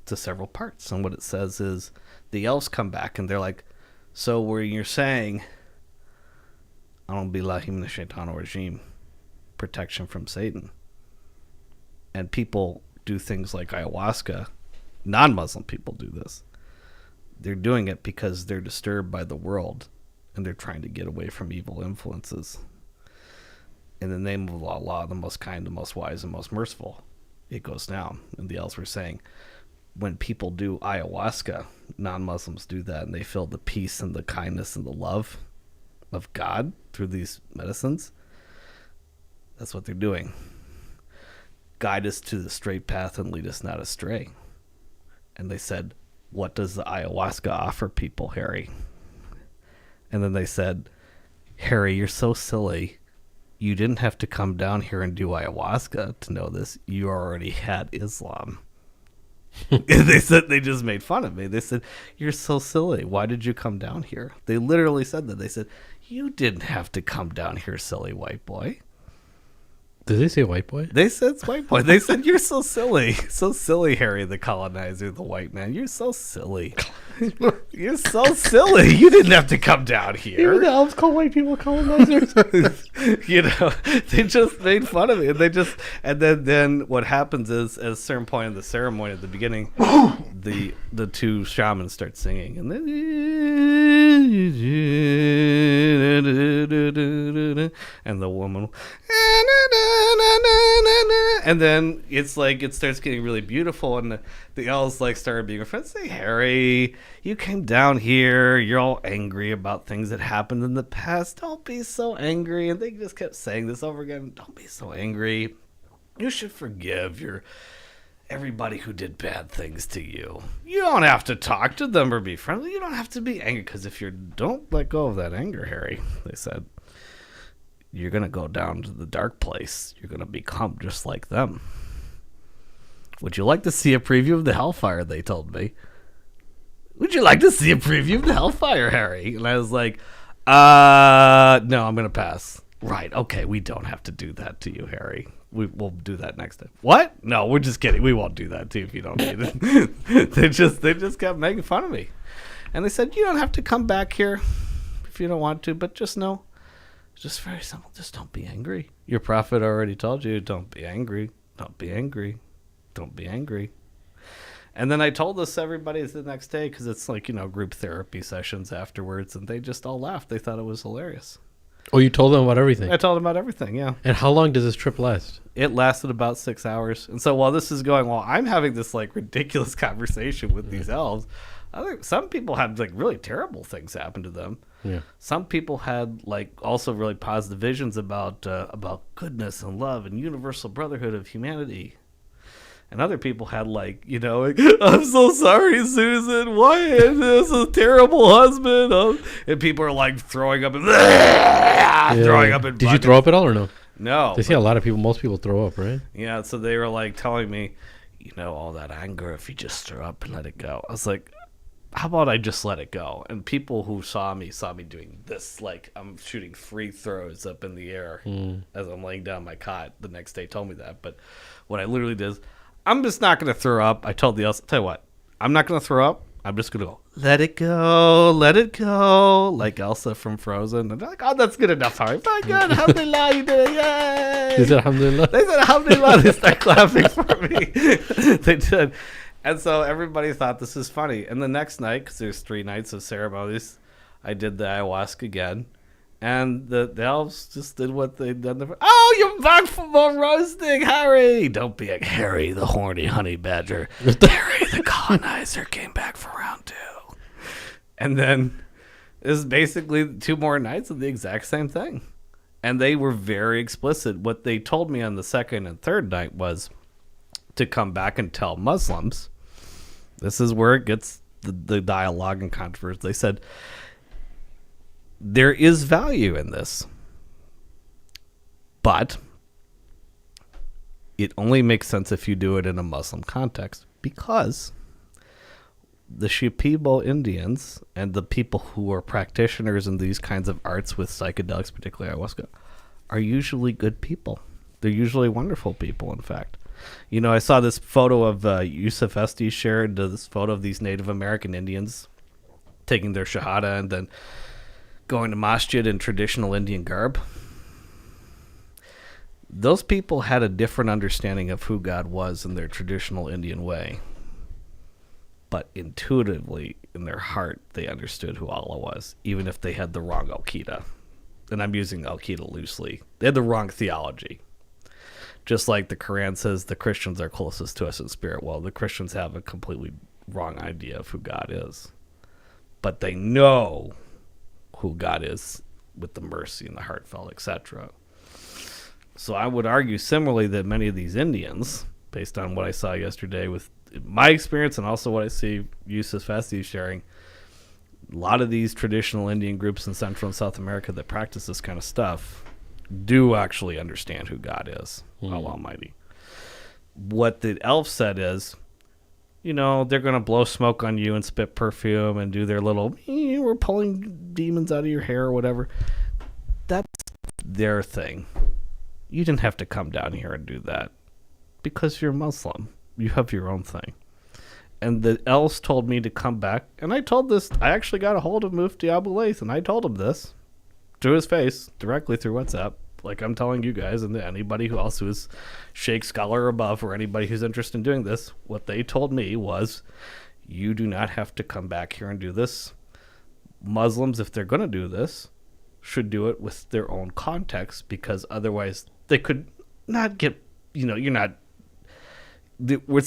to several parts. And what it says is, the elves come back, and they're like, so where you're saying, A'udhu billahi minash shaitanir rajim, protection from Satan. And people do things like ayahuasca. Non-Muslim people do this. They're doing it because they're disturbed by the world, and they're trying to get away from evil influences. In the name of Allah, the most kind, the most wise, and most merciful, it goes down. And the elves were saying, when people do ayahuasca, non-Muslims do that, and they feel the peace and the kindness and the love of God through these medicines. That's what they're doing. Guide us to the straight path and lead us not astray. And they said, what does the ayahuasca offer people, Harry? And then they said, Harry, you're so silly. You didn't have to come down here and do ayahuasca to know this. You already had Islam. And they said, they just made fun of me. They said, you're so silly. Why did you come down here? They literally said that. They said, you didn't have to come down here, silly white boy. Did they say white boy? They said it's white boy. They said, you're so silly. So silly, Harry the colonizer, the white man. You're so silly. You're so silly. You didn't have to come down here. Even the elves call white people colonizers. You know, they just made fun of it. And then what happens is, at a certain point in the ceremony at the beginning, the two shamans start singing, and then and the woman, and then it's like it starts getting really beautiful, and the elves like started being friends. Say, Harry, you came down here, you're all angry about things that happened in the past. Don't be so angry. And they just kept saying this over again. Don't be so angry. You should forgive everybody who did bad things to you. You don't have to talk to them or be friendly. You don't have to be angry, because if you don't let go of that anger, Harry, they said, you're going to go down to the dark place. You're going to become just like them. Would you like to see a preview of the Hellfire, they told me. Would you like to see a preview of the Hellfire, Harry? And I was like, no, I'm going to pass. Right, okay, we don't have to do that to you, Harry. We'll do that next time. What? No, we're just kidding. We won't do that to you if you don't need it. They just kept making fun of me. And they said, you don't have to come back here if you don't want to, but just know, it's just very simple. Just don't be angry. Your prophet already told you, don't be angry. Don't be angry. Don't be angry. And then I told this to everybody the next day, because it's like, group therapy sessions afterwards, and they just all laughed. They thought it was hilarious. Oh, you told them about everything? I told them about everything, yeah. And how long does this trip last? It lasted about 6 hours. And so while this is going, while I'm having this like ridiculous conversation with these elves, I think some people had like really terrible things happen to them. Yeah. Some people had like also really positive visions about goodness and love and universal brotherhood of humanity. And other people had like, I'm so sorry, Susan. Why is this a terrible husband? And people are like throwing up and throwing up. Did you throw up at all or no? No. They see a lot of people. Most people throw up, right? Yeah. So they were like telling me, all that anger, if you just throw up and let it go. I was like, how about I just let it go? And people who saw me doing this, like I'm shooting free throws up in the air as I'm laying down my cot the next day, told me that. But what I literally did is, I'm just not going to throw up. I told the Elsa, tell you what, I'm not going to throw up. I'm just going to go, let it go, like Elsa from Frozen. And they're like, oh, that's good enough, Harry. My God, alhamdulillah, you did it, yay. They said alhamdulillah? They said alhamdulillah. They start clapping for me. They did. And so everybody thought this is funny. And the next night, because there's 3 nights of ceremonies, I did the ayahuasca again. And the elves just did what they'd done. Oh, you're back for more roasting, Harry. Don't be a Harry, the horny honey badger. Harry, the colonizer, came back for round 2. And then it was basically 2 more nights of the exact same thing. And they were very explicit. What they told me on the second and third night was to come back and tell Muslims. This is where it gets the dialogue and controversy. They said, there is value in this, but it only makes sense if you do it in a Muslim context, because the Shipibo Indians and the people who are practitioners in these kinds of arts with psychedelics, particularly ayahuasca, are usually good people. They're usually wonderful people, in fact. I saw this photo of Yusuf Estes shared this photo of these Native American Indians taking their shahada and then going to masjid in traditional Indian garb. Those people had a different understanding of who God was in their traditional Indian way. But intuitively, in their heart, they understood who Allah was, even if they had the wrong Al-Qaeda. And I'm using Al-Qaeda loosely. They had the wrong theology. Just like the Quran says the Christians are closest to us in spirit. Well, the Christians have a completely wrong idea of who God is. But they know who God is with the mercy and the heartfelt, etc. So I would argue similarly that many of these Indians, based on what I saw yesterday with my experience and also what I see Yusuf Festi sharing, a lot of these traditional Indian groups in Central and South America that practice this kind of stuff do actually understand who God is, Allah Almighty. What the elf said is, they're going to blow smoke on you and spit perfume and do their little, we're pulling demons out of your hair or whatever. That's their thing. You didn't have to come down here and do that because you're Muslim. You have your own thing. And the elves told me to come back, and I actually got a hold of Mufti Abu Layth, and I told him this to his face directly through WhatsApp, like I'm telling you guys and anybody who else who is Sheikh Scholar or above or anybody who's interested in doing this. What they told me was, you do not have to come back here and do this. Muslims, if they're going to do this, should do it with their own context, because otherwise they could not get, it's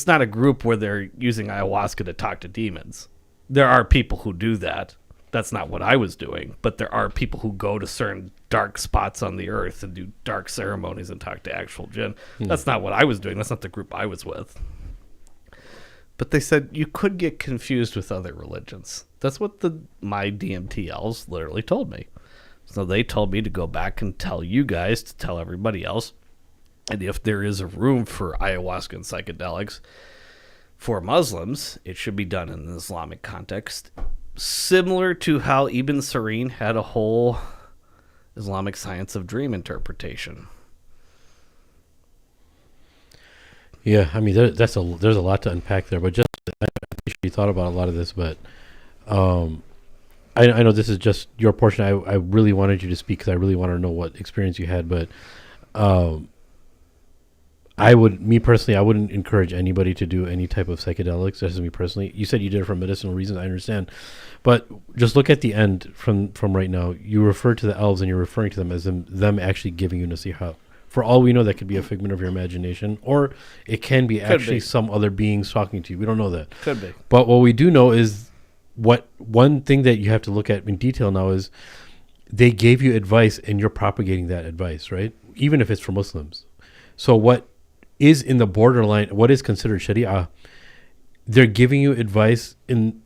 not a group where they're using ayahuasca to talk to demons. There are people who do that. That's not what I was doing, but there are people who go to certain dark spots on the earth and do dark ceremonies and talk to actual jinn. That's not what I was doing. That's not the group I was with. But they said you could get confused with other religions. That's what my DMT elves literally told me. So they told me to go back and tell you guys to tell everybody else. And if there is a room for ayahuasca and psychedelics for Muslims, it should be done in an Islamic context. Similar to how Ibn Sirin had a whole Islamic science of dream interpretation. Yeah, I mean, there's a lot to unpack there, but just I appreciate you thought about a lot of this, but I know this is just your portion. I really wanted you to speak because I really want to know what experience you had, but I wouldn't encourage anybody to do any type of psychedelics. That's me personally. You said you did it for medicinal reasons. I understand. But just look at the end from right now. You refer to the elves and you're referring to them as them actually giving you nasiha. For all we know, that could be a figment of your imagination, or it can be actually some other beings talking to you. We don't know that. Could be. But what we do know is one thing that you have to look at in detail now is they gave you advice and you're propagating that advice, right? Even if it's for Muslims. So what is in the borderline, what is considered Sharia, they're giving you advice in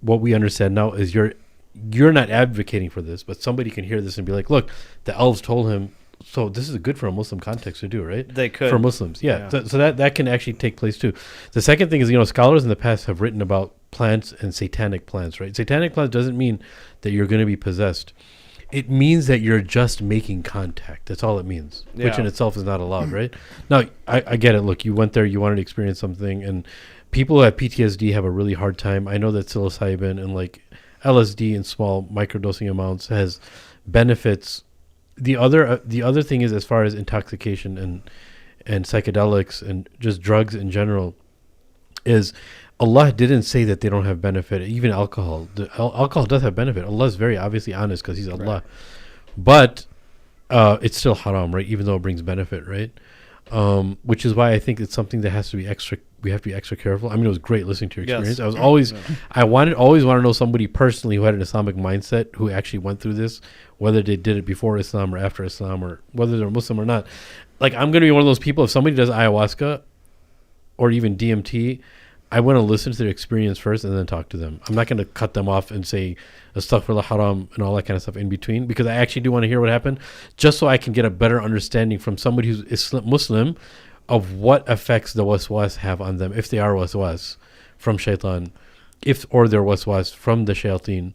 what we understand now is you're not advocating for this, but somebody can hear this and be like, look, the elves told him, so this is good for a Muslim context to do, right? They could. For Muslims, yeah. So that can actually take place too. The second thing is, scholars in the past have written about plants and satanic plants, right? Satanic plants doesn't mean that you're going to be possessed. It means that you're just making contact. That's all it means, which in itself is not allowed, right? Now, I get it. Look, you went there, you wanted to experience something, and people who have PTSD have a really hard time. I know that psilocybin and like LSD in small microdosing amounts has benefits. The other thing is, as far as intoxication and psychedelics and just drugs in general, is Allah didn't say that they don't have benefit. Even alcohol. Alcohol does have benefit. Allah is very obviously honest because He's Allah. Right. But it's still haram, right? Even though it brings benefit, right? Which is why I think it's something that has to be extra. We have to be extra careful. I mean, it was great listening to your experience. Yes. I always want to know somebody personally who had an Islamic mindset who actually went through this, whether they did it before Islam or after Islam, or whether they're Muslim or not. Like, I'm going to be one of those people. If somebody does ayahuasca or even DMT, I want to listen to their experience first and then talk to them. I'm not going to cut them off and say astaghfirullah haram and all that kind of stuff in between, because I actually do want to hear what happened, just so I can get a better understanding from somebody who's Muslim of what effects the waswas have on them, if they are waswas from shaitan, or they're waswas from the shayateen,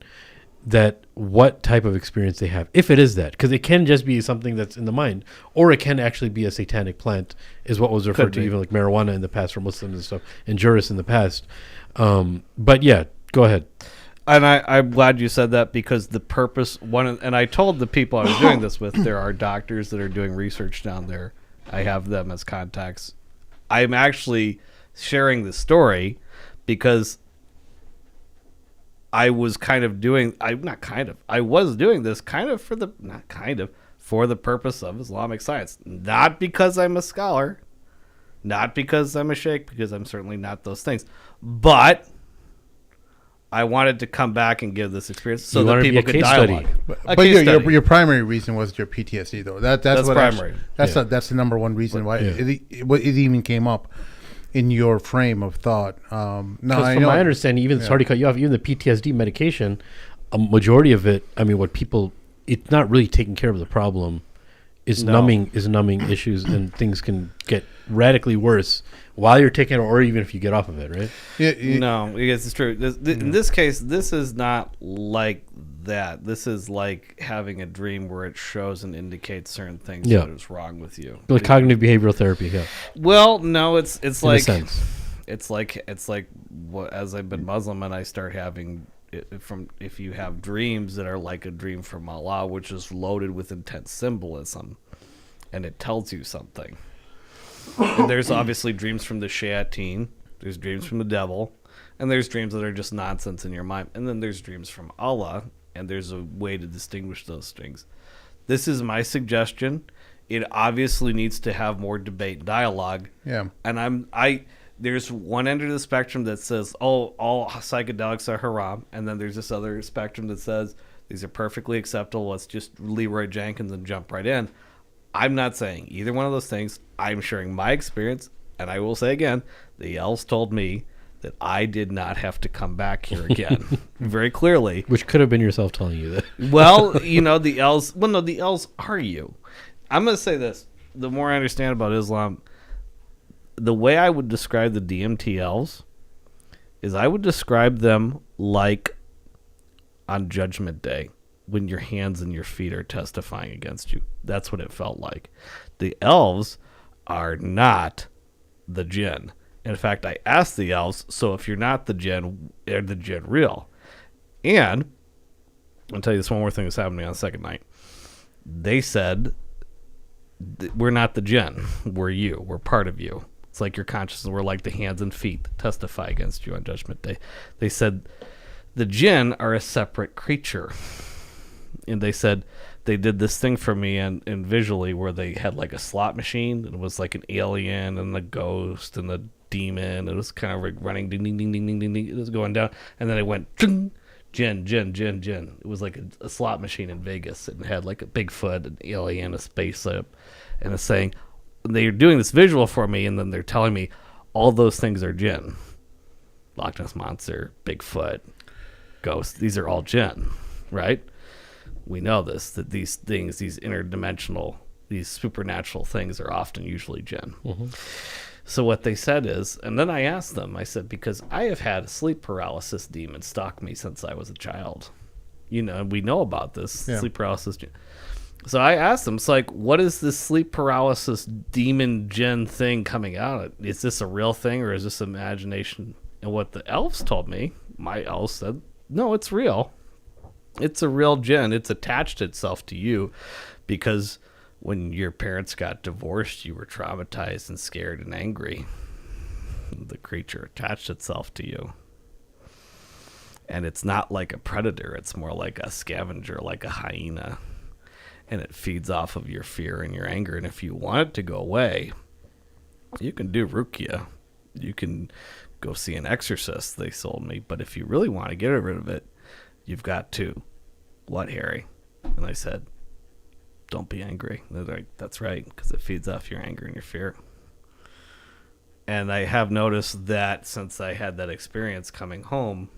that what type of experience they have, if it is that, because it can just be something that's in the mind, or it can actually be a satanic plant, is what was referred to, even like marijuana in the past for Muslims and stuff, and juris in the past. But yeah, go ahead. And I'm glad you said that, because the purpose, and I told the people I was doing this with, there are doctors that are doing research down there. I have them as contacts. I'm actually sharing the story because I was doing this for for the purpose of Islamic science. Not because I'm a scholar, not because I'm a sheikh, because I'm certainly not those things, but I wanted to come back and give this experience so that people could dialogue. But your primary reason was your PTSD, though. That's what primary. That's the number one reason why it even came up in your frame of thought. From my understanding, even sorry to cut you off, even the PTSD medication, a majority of it, I mean, it's not really taking care of the problem. Is numbing issues, and things can get radically worse while you're taking it, or even if you get off of it, right? No, because it's true. In this case, this is not like that. This is like having a dream where it shows and indicates certain things that is wrong with you. Like cognitive behavioral therapy. Yeah. Well, no, it's like a sense. It's like as I've been Muslim and I start having. If you have dreams that are like a dream from Allah, which is loaded with intense symbolism, and it tells you something. And there's obviously dreams from the shayateen, there's dreams from the devil, and there's dreams that are just nonsense in your mind, and then there's dreams from Allah, and there's a way to distinguish those things. This is my suggestion. It obviously needs to have more debate and dialogue. Yeah. And there's one end of the spectrum that says, oh, all psychedelics are haram. And then there's this other spectrum that says, these are perfectly acceptable. Let's just Leroy Jenkins and jump right in. I'm not saying either one of those things. I'm sharing my experience. And I will say again, the elves told me that I did not have to come back here again. Very clearly. Which could have been yourself telling you that. Well, the elves, the elves are you. I'm going to say this. The more I understand about Islam, the way I would describe the DMT elves is I would describe them like on Judgment Day when your hands and your feet are testifying against you. That's what it felt like. The elves are not the jinn. In fact, I asked the elves, so if you're not the jinn, are the jinn real? And I'll tell you this one more thing that's happened to me on the second night. They said, we're not the jinn. We're you. We're part of you. It's like your consciousness. We're like the hands and feet that testify against you on Judgment Day. They said the jinn are a separate creature. And they said they did this thing for me and visually where they had like a slot machine. And it was like an alien and the ghost and the demon. It was kind of like running ding, ding, ding, ding, ding, ding, ding. It was going down. And then it went jinn, jinn, jinn, jinn. It was like a slot machine in Vegas. It had like a Bigfoot, an alien, a spaceship. And it's saying, they're doing this visual for me, and then they're telling me all those things are jinn. Loch Ness Monster, Bigfoot, Ghost, these are all jinn, right? We know this, that these things, these interdimensional, these supernatural things are often usually jinn. Mm-hmm. So what they said is, and then I asked them, I said, because I have had a sleep paralysis demon stalk me since I was a child. We know about this, sleep paralysis. So I asked them, it's like, what is this sleep paralysis demon jinn thing coming out? Is this a real thing or is this imagination? And what the elves told me, my elves said, no, it's real. It's a real jinn. It's attached itself to you because when your parents got divorced, you were traumatized and scared and angry. The creature attached itself to you. And it's not like a predator. It's more like a scavenger, like a hyena. And it feeds off of your fear and your anger. And if you want it to go away, you can do ruqya. You can go see an exorcist, they told me. But if you really want to get rid of it, you've got to. What, Harry? And I said, don't be angry. And they're like, that's right, because it feeds off your anger and your fear. And I have noticed that since I had that experience coming home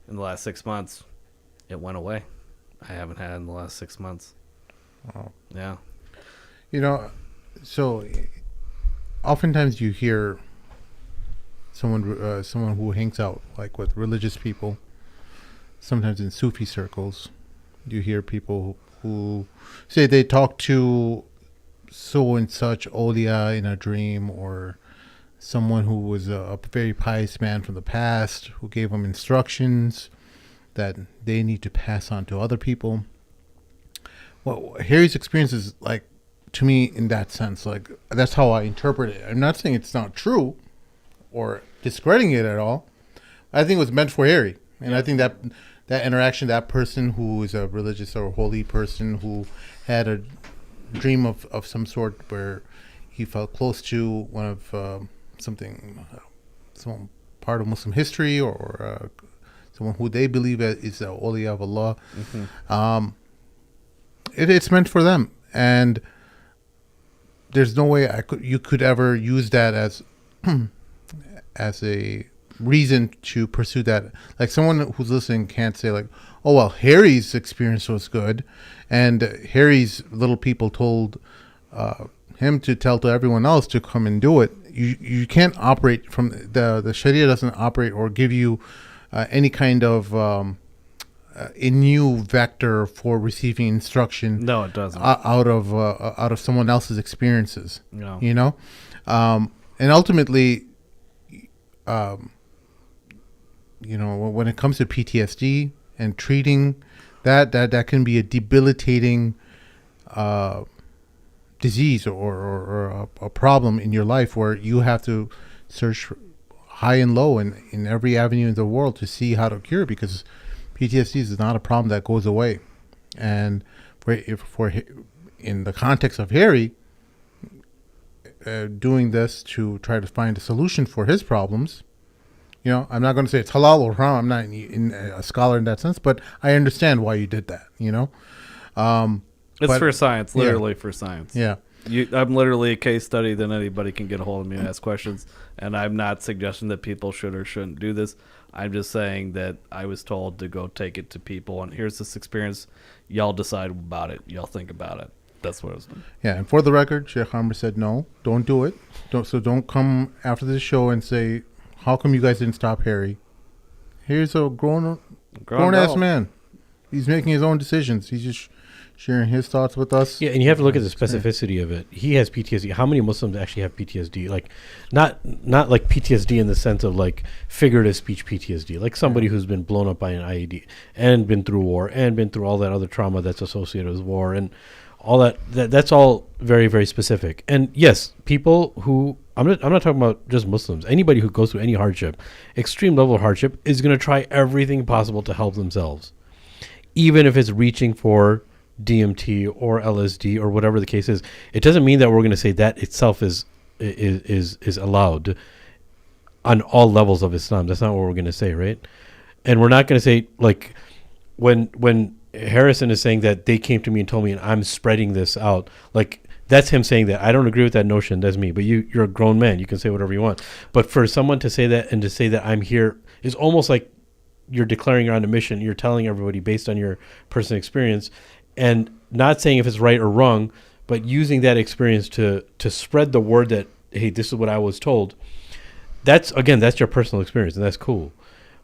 in the last 6 months, it went away. I haven't had it in the last 6 months. Oh. Yeah. So oftentimes you hear someone who hangs out like with religious people, sometimes in Sufi circles, you hear people who say they talk to so and such Olia in a dream, or someone who was a very pious man from the past who gave them instructions that they need to pass on to other people. Well, Harry's experience is like, to me, in that sense, like that's how I interpret it. I'm not saying it's not true or discrediting it at all. I think it was meant for Harry, and I think that interaction, that person who is a religious or holy person who had a dream of some sort where he felt close to one of some part of Muslim history or someone who they believe is a awliya of Allah. It's meant for them, and there's no way you could ever use that as a reason to pursue that. Like, someone who's listening can't say like, oh well, Harry's experience was good, and Harry's little people told him to tell to everyone else to come and do it. You can't operate from the Sharia doesn't operate or give you any kind of a new vector for receiving instruction. No, it doesn't. Out of someone else's experiences. No. You know, and ultimately, when it comes to PTSD and treating that can be a debilitating disease or a problem in your life where you have to search high and low in every avenue in the world to see how to cure it, because PTSD is not a problem that goes away. And for in the context of Harry, doing this to try to find a solution for his problems, I'm not going to say it's halal or haram. I'm not a scholar in that sense, but I understand why you did that. It's for science, literally for science. Yeah. I'm literally a case study that anybody can get a hold of me and ask questions, and I'm not suggesting that people should or shouldn't do this. I'm just saying that I was told to go take it to people, and here's this experience. Y'all decide about it. Y'all think about it. That's what I was doing. Yeah, and for the record, Sheikh Amr said no, don't do it. Don't come after the show and say, how come you guys didn't stop Harry? Here's a grown-ass man. He's making his own decisions. He's just sharing his thoughts with us. Yeah, and you have to look at the specificity of it. He has PTSD. How many Muslims actually have PTSD? Like, not like PTSD in the sense of like figurative speech PTSD, like somebody who's been blown up by an IED and been through war and been through all that other trauma that's associated with war and all that. That's all very, very specific. And yes, people who I'm not talking about just Muslims. Anybody who goes through any hardship, extreme level of hardship, is going to try everything possible to help themselves, even if it's reaching for DMT or LSD or whatever the case is. It doesn't mean that we're going to say that itself is allowed on all levels of Islam. That's not what we're going to say, right? And we're not going to say, like, when Harrison is saying that they came to me and told me and I'm spreading this out, like, that's him saying that. I don't agree with that notion. That's me. But you're a grown man. You can say whatever you want. But for someone to say that and to say that I'm here is almost like you're declaring you're on a mission. You're telling everybody based on your personal experience, and not saying if it's right or wrong, but using that experience to spread the word that, hey, this is what I was told. That's your personal experience, and that's cool.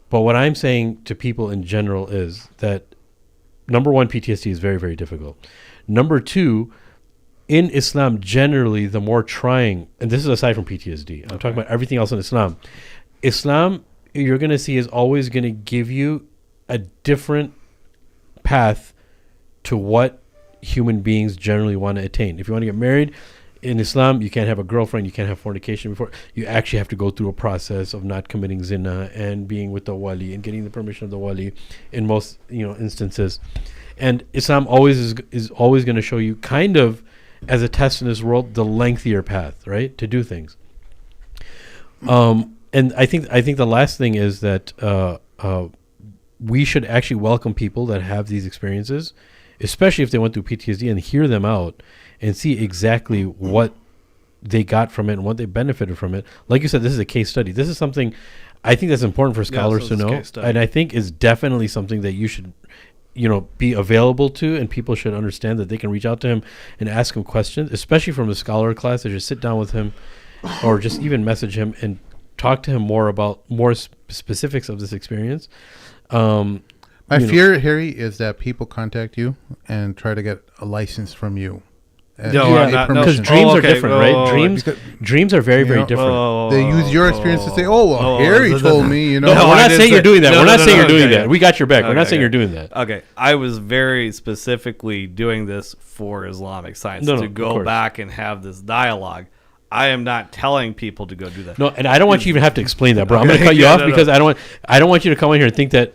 But what I'm saying to people in general is that, number one, PTSD is very, very difficult. Number two, in Islam, generally, the more trying, and this is aside from PTSD, I'm talking about everything else in Islam. Islam, you're going to see, is always going to give you a different path to what human beings generally want to attain. If you want to get married in Islam, you can't have a girlfriend, you can't have fornication before. You actually have to go through a process of not committing zina and being with the wali and getting the permission of the wali in most instances. And Islam always is always going to show you, kind of as a test in this world, the lengthier path, right, to do things. And I think the last thing is that we should actually welcome people that have these experiences, especially if they went through PTSD, and hear them out and see exactly what they got from it and what they benefited from it. Like you said, this is a case study. This is something I think that's important for scholars to know, and I think is definitely something that you should be available to, and people should understand that they can reach out to him and ask him questions, especially from a scholar class. They just sit down with him or just even message him and talk to him more about more specifics of this experience. My fear, Harry, is that people contact you and try to get a license from you. Because dreams are different, right? Dreams are very, very different. They use your experience to say, Harry told me, No, we're not saying you're doing that. We're not saying you're doing that. We got your back. We're not saying you're doing that. Okay. I was very specifically doing this for Islamic science to go back and have this dialogue. I am not telling people to go do that. No, and I don't want you to even have to explain that, bro. I'm going to cut you Yeah, off no. because I don't want you to come in here and think that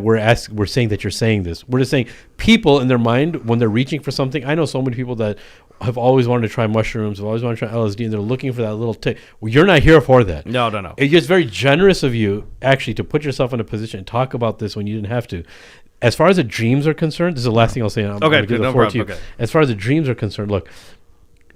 we're saying that you're saying this. We're just saying people in their mind when they're reaching for something. I know so many people that have always wanted to try mushrooms, have always wanted to try LSD, and they're looking for that little tick. Well, you're not here for that. No. It's just very generous of you actually to put yourself in a position and talk about this when you didn't have to. As far as the dreams are concerned, this is the last thing I'll say. And I'm gonna give the floor to you. Okay. As far as the dreams are concerned, look,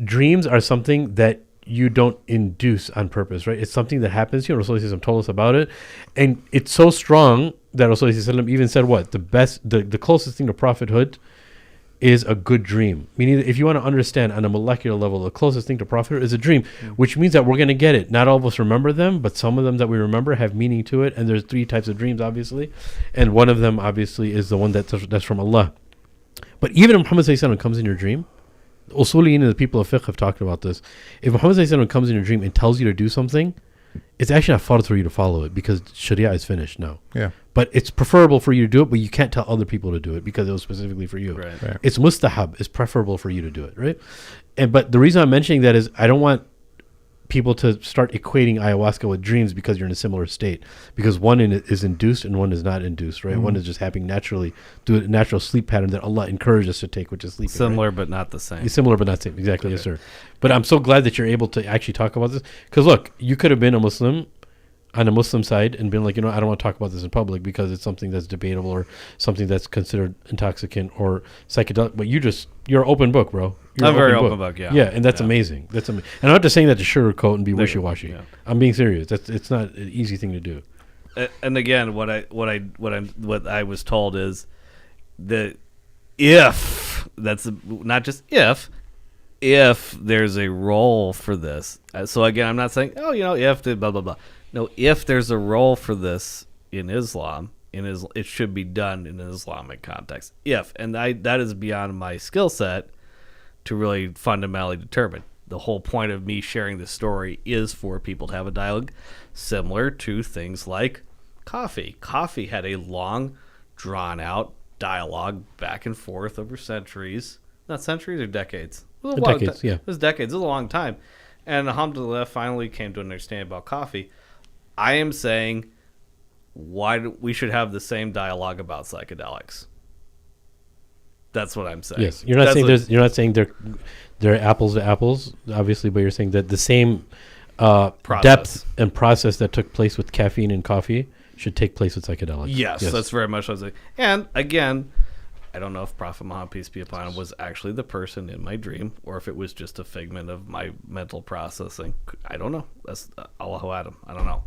dreams are something that you don't induce on purpose, right? It's something that happens to you. Rasulullah told us about it. And it's so strong that Rasulullah even said what? The closest thing to prophethood is a good dream. Meaning that if you want to understand on a molecular level, the closest thing to prophethood is a dream, which means that we're going to get it. Not all of us remember them, but some of them that we remember have meaning to it. And there's 3 types of dreams, obviously. And one of them, obviously, is the one that's from Allah. But even if Muhammad ﷺ comes in your dream, Usuliyin and the people of fiqh have talked about this. If Muhammad ﷺ comes in your dream and tells you to do something, it's actually not fard for you to follow it because Sharia is finished now. Yeah. But it's preferable for you to do it, but you can't tell other people to do it because it was specifically for you. Right. It's mustahab. It's preferable for you to do it, right? But the reason I'm mentioning that is I don't want people to start equating ayahuasca with dreams because you're in a similar state. Because one is induced and one is not induced, right? One is just happening naturally through a natural sleep pattern that Allah encouraged us to take, which is sleeping. Similar right? but not the same. Similar but not same. Exactly, yes, sir. But I'm so glad that you're able to actually talk about this. Because look, you could have been a Muslim on the Muslim side and been like, I don't want to talk about this in public because it's something that's debatable or something that's considered intoxicant or psychedelic. But you're an open book, bro. You're I'm very open book, yeah. Yeah, and that's amazing. That's amazing. And I'm not just saying that to sugarcoat and be wishy-washy. Yeah. I'm being serious. It's not an easy thing to do. And again, what I was told is that if that's not just if there's a role for this. So again, I'm not saying if the blah blah blah. No, if there's a role for this in Islam, it should be done in an Islamic context. That is beyond my skill set to really fundamentally determine. The whole point of me sharing this story is for people to have a dialogue similar to things like coffee. Coffee had a long, drawn-out dialogue back and forth over centuries. Not centuries or decades? Decades, yeah. It was decades. It was a long time. And alhamdulillah, finally came to understand about coffee. I am saying we should have the same dialogue about psychedelics. That's what I'm saying. Yes, you're not saying they're apples to apples, obviously, but you're saying that the same depth and process that took place with caffeine and coffee should take place with psychedelics. Yes, that's very much what I was saying. And again, I don't know if Prophet Muhammad, peace be upon him, was actually the person in my dream or if it was just a figment of my mental processing. I don't know. That's Allahu Adam. I don't know.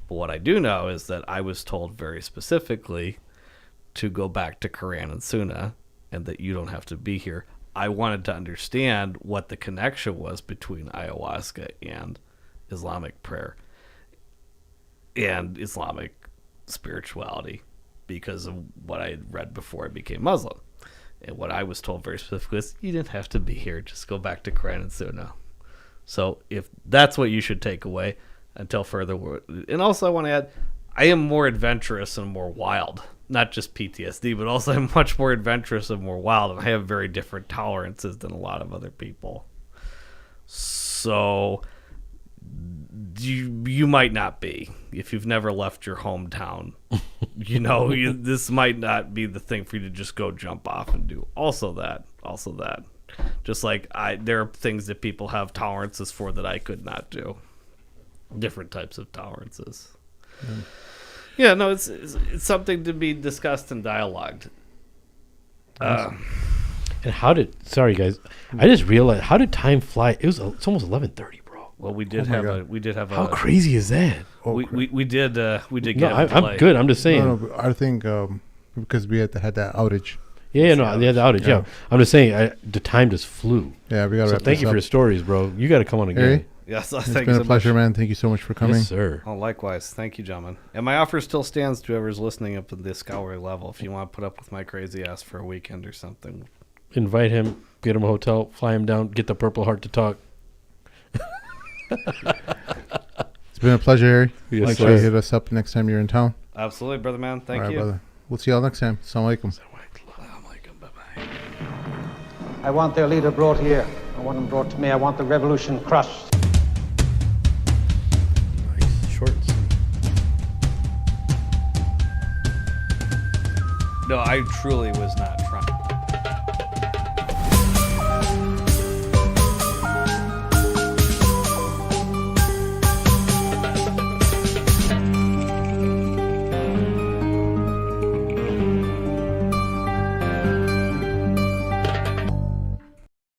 But what I do know is that I was told very specifically to go back to Quran and Sunnah and that you don't have to be here. I wanted to understand what the connection was between ayahuasca and Islamic prayer and Islamic spirituality because of what I had read before I became Muslim. And what I was told very specifically is you didn't have to be here. Just go back to Quran and Sunnah. So if that's what you should take away until further. And also I want to add, I am more adventurous and more wild. Not just PTSD, but also I'm much more adventurous and more wild. And I have very different tolerances than a lot of other people. So you might not be if you've never left your hometown. This might not be the thing for you to just go jump off and do. Also that. Just like there are things that people have tolerances for that I could not do. Different types of tolerances. Yeah, no, it's something to be discussed and dialogued. And sorry guys, I just realized how did time fly? It's almost 11:30, bro. Well, we did have how crazy is that? We did get No, I'm good. I'm just saying. No, I think because we had that outage. Yeah, the outage. Yeah, I'm just saying the time just flew. Yeah, we got to So wrap thank this you up. for your stories, bro. You got to come on again. Harry? Yes, It's thank been you a so pleasure, much. man. Thank you so much for coming. Yes, sir. Oh, likewise. Thank you, gentlemen. And my offer still stands to whoever's listening up at this scholarly level. If you want to put up with my crazy ass for a weekend or something. Invite him, get him a hotel, fly him down, get the Purple Heart to talk. It's been a pleasure, Harry. Yes, Make sure you sir. hit us up next time you're in town. Absolutely, brother man. Thank All right, you. brother. We'll see y'all next time. Assalamu alaikum. Bye-bye. I want their leader brought here. I want him brought to me. I want the revolution crushed. No, I truly was not trying.